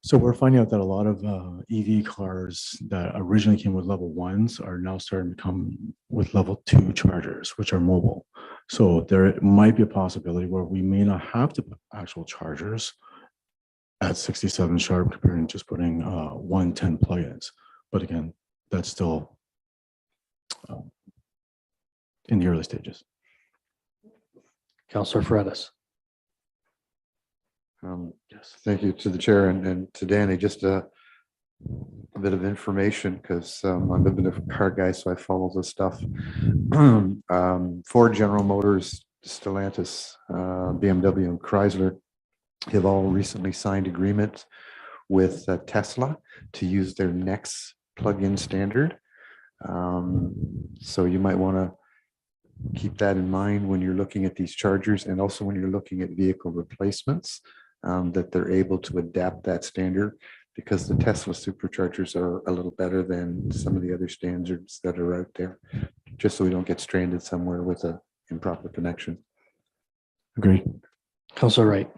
So we're finding out that a lot of EV cars that originally came with level 1s are now starting to come with level 2 chargers, which are mobile. So there might be a possibility where we may not have to put actual chargers at 67 Sharp compared to just putting 110 plugins. But again, that's still in the early stages. Councillor Fredis. Yes, thank you to the chair and to Danny. Just a bit of information because I'm a bit of a car guy, so I follow this stuff. Ford, General Motors, Stellantis, BMW, and Chrysler have all recently signed agreements with Tesla to use their NEX plug-in standard. So you might want to keep that in mind when you're looking at these chargers, and also when you're looking at vehicle replacements, that they're able to adapt that standard, because the Tesla superchargers are a little better than some of the other standards that are out there, just so we don't get stranded somewhere with a improper connection. Agreed. Councillor Wright.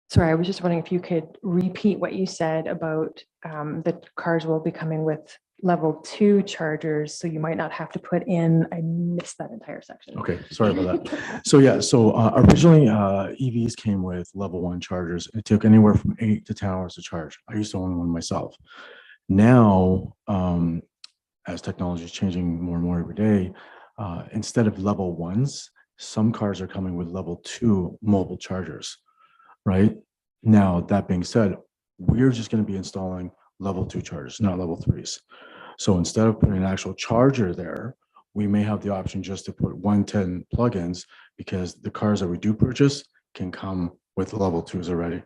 Sorry, I was just wondering if you could repeat what you said about the cars will be coming with level 2 chargers, so you might not have to put in, I missed that entire section. Okay, sorry about that. So yeah, so originally EVs came with level 1 chargers. It took anywhere from 8 to 10 hours to charge. I used to own one myself. Now, as technology is changing more and more every day, instead of level 1s, some cars are coming with level 2 mobile chargers, right? Now, that being said, we're just going to be installing level 2 chargers, not level 3s. So instead of putting an actual charger there, we may have the option just to put 110 plugins, because the cars that we do purchase can come with level 2s already.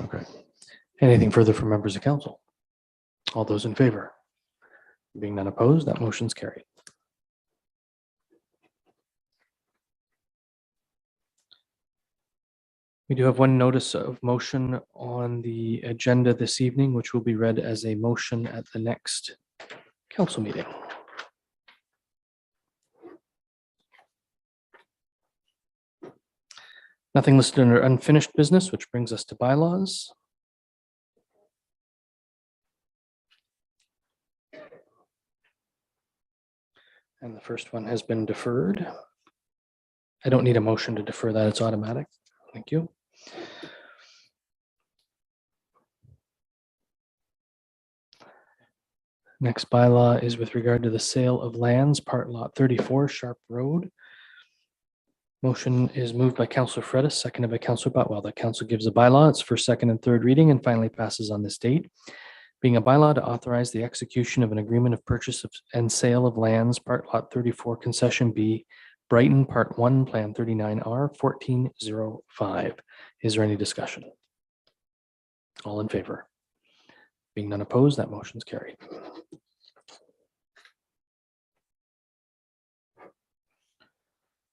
Okay. Anything further from members of council? All those in favor? Being none opposed, that motion's carried. We do have one notice of motion on the agenda this evening, which will be read as a motion at the next council meeting. Nothing listed under unfinished business, which brings us to bylaws. And the first one has been deferred. I don't need a motion to defer that, it's automatic. Thank you. Next bylaw is with regard to the sale of lands, part lot 34 Sharp Road. Motion is moved by Councillor Fredis, seconded by Councillor Butwell, that council gives a bylaw its first, second, and third reading and finally passes on this date. Being a bylaw to authorize the execution of an agreement of purchase and sale of lands, Part Lot 34, Concession B, Brighton, Part 1, Plan 39R 1405. Is there any discussion? All in favor? Being none opposed, that motion is carried.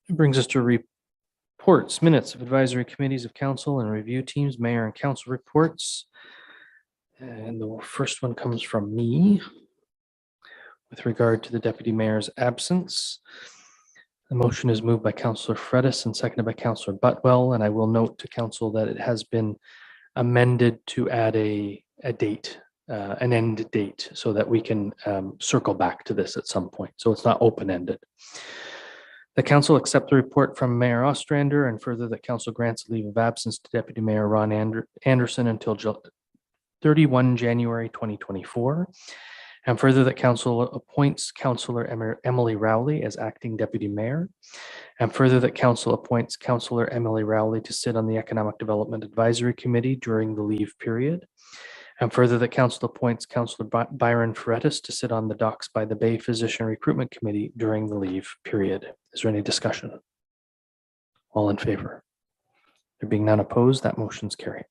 It brings us to reports, minutes of advisory committees of council and review teams, mayor and council reports. And the first one comes from me with regard to the deputy mayor's absence. The motion is moved by Councillor Fredis and seconded by Councillor Butwell. And I will note to council that it has been amended to add a date, an end date, so that we can circle back to this at some point. So it's not open-ended. The council accept the report from Mayor Ostrander, and further that council grants a leave of absence to Deputy Mayor Ron Anderson until 31 January 2024. And further that council appoints Councillor Emily Rowley as acting deputy mayor. And further that council appoints Councillor Emily Rowley to sit on the Economic Development Advisory Committee during the leave period. And further that council appoints Councillor Byron Ferrettis to sit on the Docks by the Bay Physician Recruitment Committee during the leave period. Is there any discussion? All in favor? There being none opposed, that motion's carried.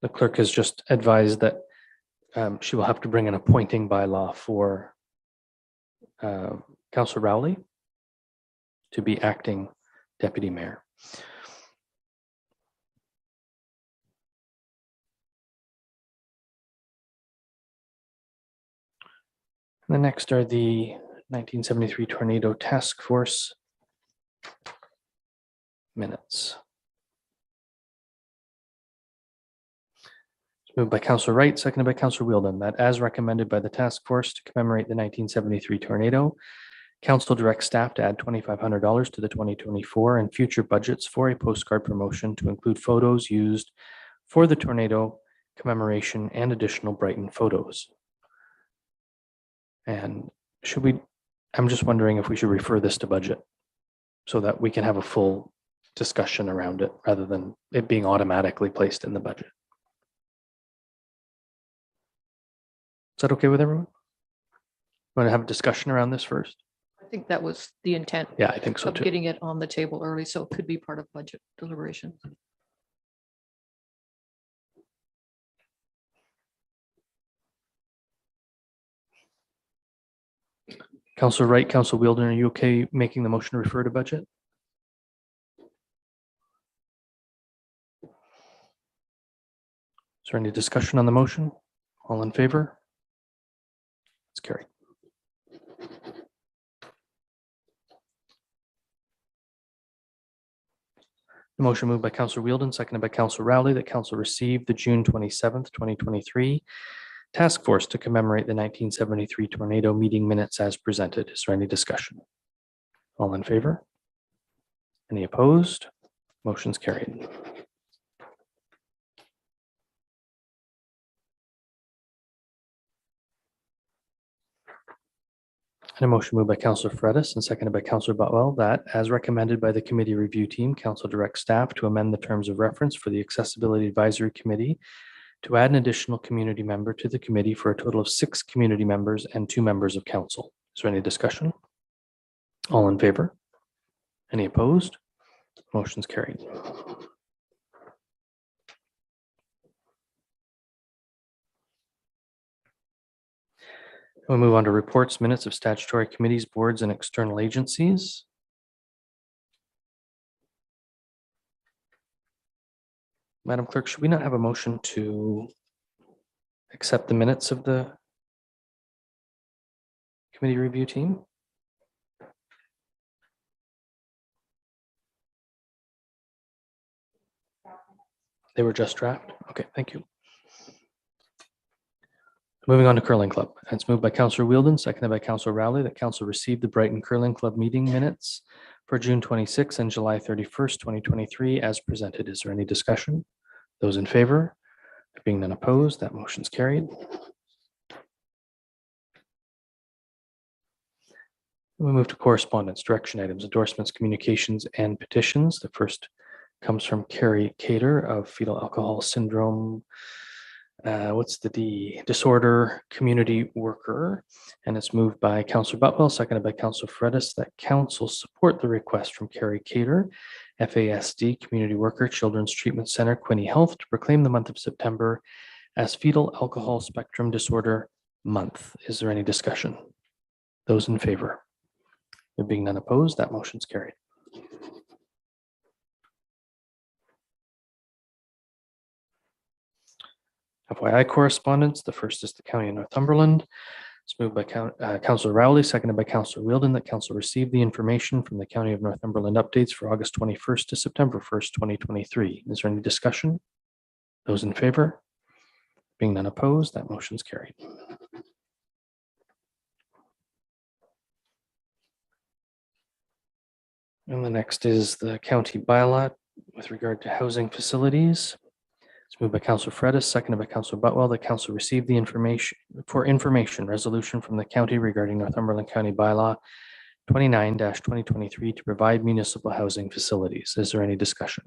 The clerk has just advised that she will have to bring an appointing bylaw for Councillor Rowley to be acting deputy mayor. And the next are the 1973 Tornado Task Force minutes. Moved by Councillor Wright, seconded by Councillor Wheeldon, that as recommended by the task force to commemorate the 1973 tornado, council directs staff to add $2,500 to the 2024 and future budgets for a postcard promotion to include photos used for the tornado commemoration and additional Brighton photos. And I'm just wondering if we should refer this to budget so that we can have a full discussion around it rather than it being automatically placed in the budget. Is that okay with everyone? Want to have a discussion around this first? I think that was the intent. Yeah, I think so Of too. getting it on the table early, so it could be part of budget deliberations. Councillor Wright, Councillor Wheeldon, are you okay making the motion to refer to budget? Is there any discussion on the motion? All in favor? It's carried. The motion moved by Councillor Wheeldon, seconded by Councillor Rowley, that council received the June 27th, 2023 task force to commemorate the 1973 tornado meeting minutes as presented. Is there any discussion? All in favor? Any opposed? Motion's carried. And a motion moved by Councillor Fredis and seconded by Councillor Butwell that, as recommended by the committee review team, council directs staff to amend the terms of reference for the Accessibility Advisory Committee to add an additional community member to the committee for a total of 6 community members and 2 members of council. Is there any discussion? All in favor? Any opposed? Motion's carried. We'll move on to reports, minutes of statutory committees, boards, and external agencies. Madam Clerk, should we not have a motion to accept the minutes of the committee review team? They were just draft? Okay, thank you. Moving on to Curling Club. It's moved by Councillor Wheeldon, seconded by Councillor Rowley, that council received the Brighton Curling Club meeting minutes for June 26 and July 31st, 2023 as presented. Is there any discussion? Those in favor? Being none opposed, that motion's carried. We move to correspondence, direction items, endorsements, communications, and petitions. The first comes from Carrie Cater of Fetal Alcohol Syndrome. What's the D? Disorder Community Worker. And it's moved by Councillor Butwell, seconded by Councillor Fredis, that council support the request from Carrie Cater, FASD Community Worker, Children's Treatment Center, Quinny Health, to proclaim the month of September as Fetal Alcohol Spectrum Disorder Month. Is there any discussion? Those in favor? There being none opposed, that motion's carried. FYI correspondence, the first is the County of Northumberland. It's moved by Councillor Rowley, seconded by Councillor Wheeldon, that council receive the information from the County of Northumberland updates for August 21st to September 1st, 2023. Is there any discussion? Those in favor? Being none opposed, that motion's carried. And the next is the county bylaw with regard to housing facilities. It's moved by Councillor Fredis, seconded by Councillor Butwell, that council received the information resolution from the county regarding Northumberland County Bylaw 29-2023 to provide municipal housing facilities. Is there any discussion?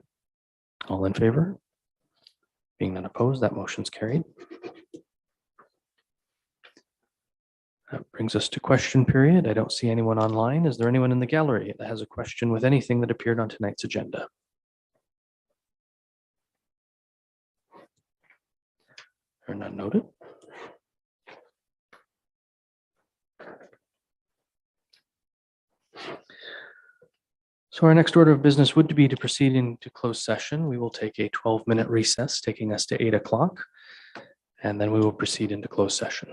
All in favor? Being none opposed, that motion's carried. That brings us to question period. I don't see anyone online. Is there anyone in the gallery that has a question with anything that appeared on tonight's agenda? Or none noted. So our next order of business would be to proceed into closed session. We will take a 12-minute recess, taking us to 8 o'clock, and then we will proceed into closed session.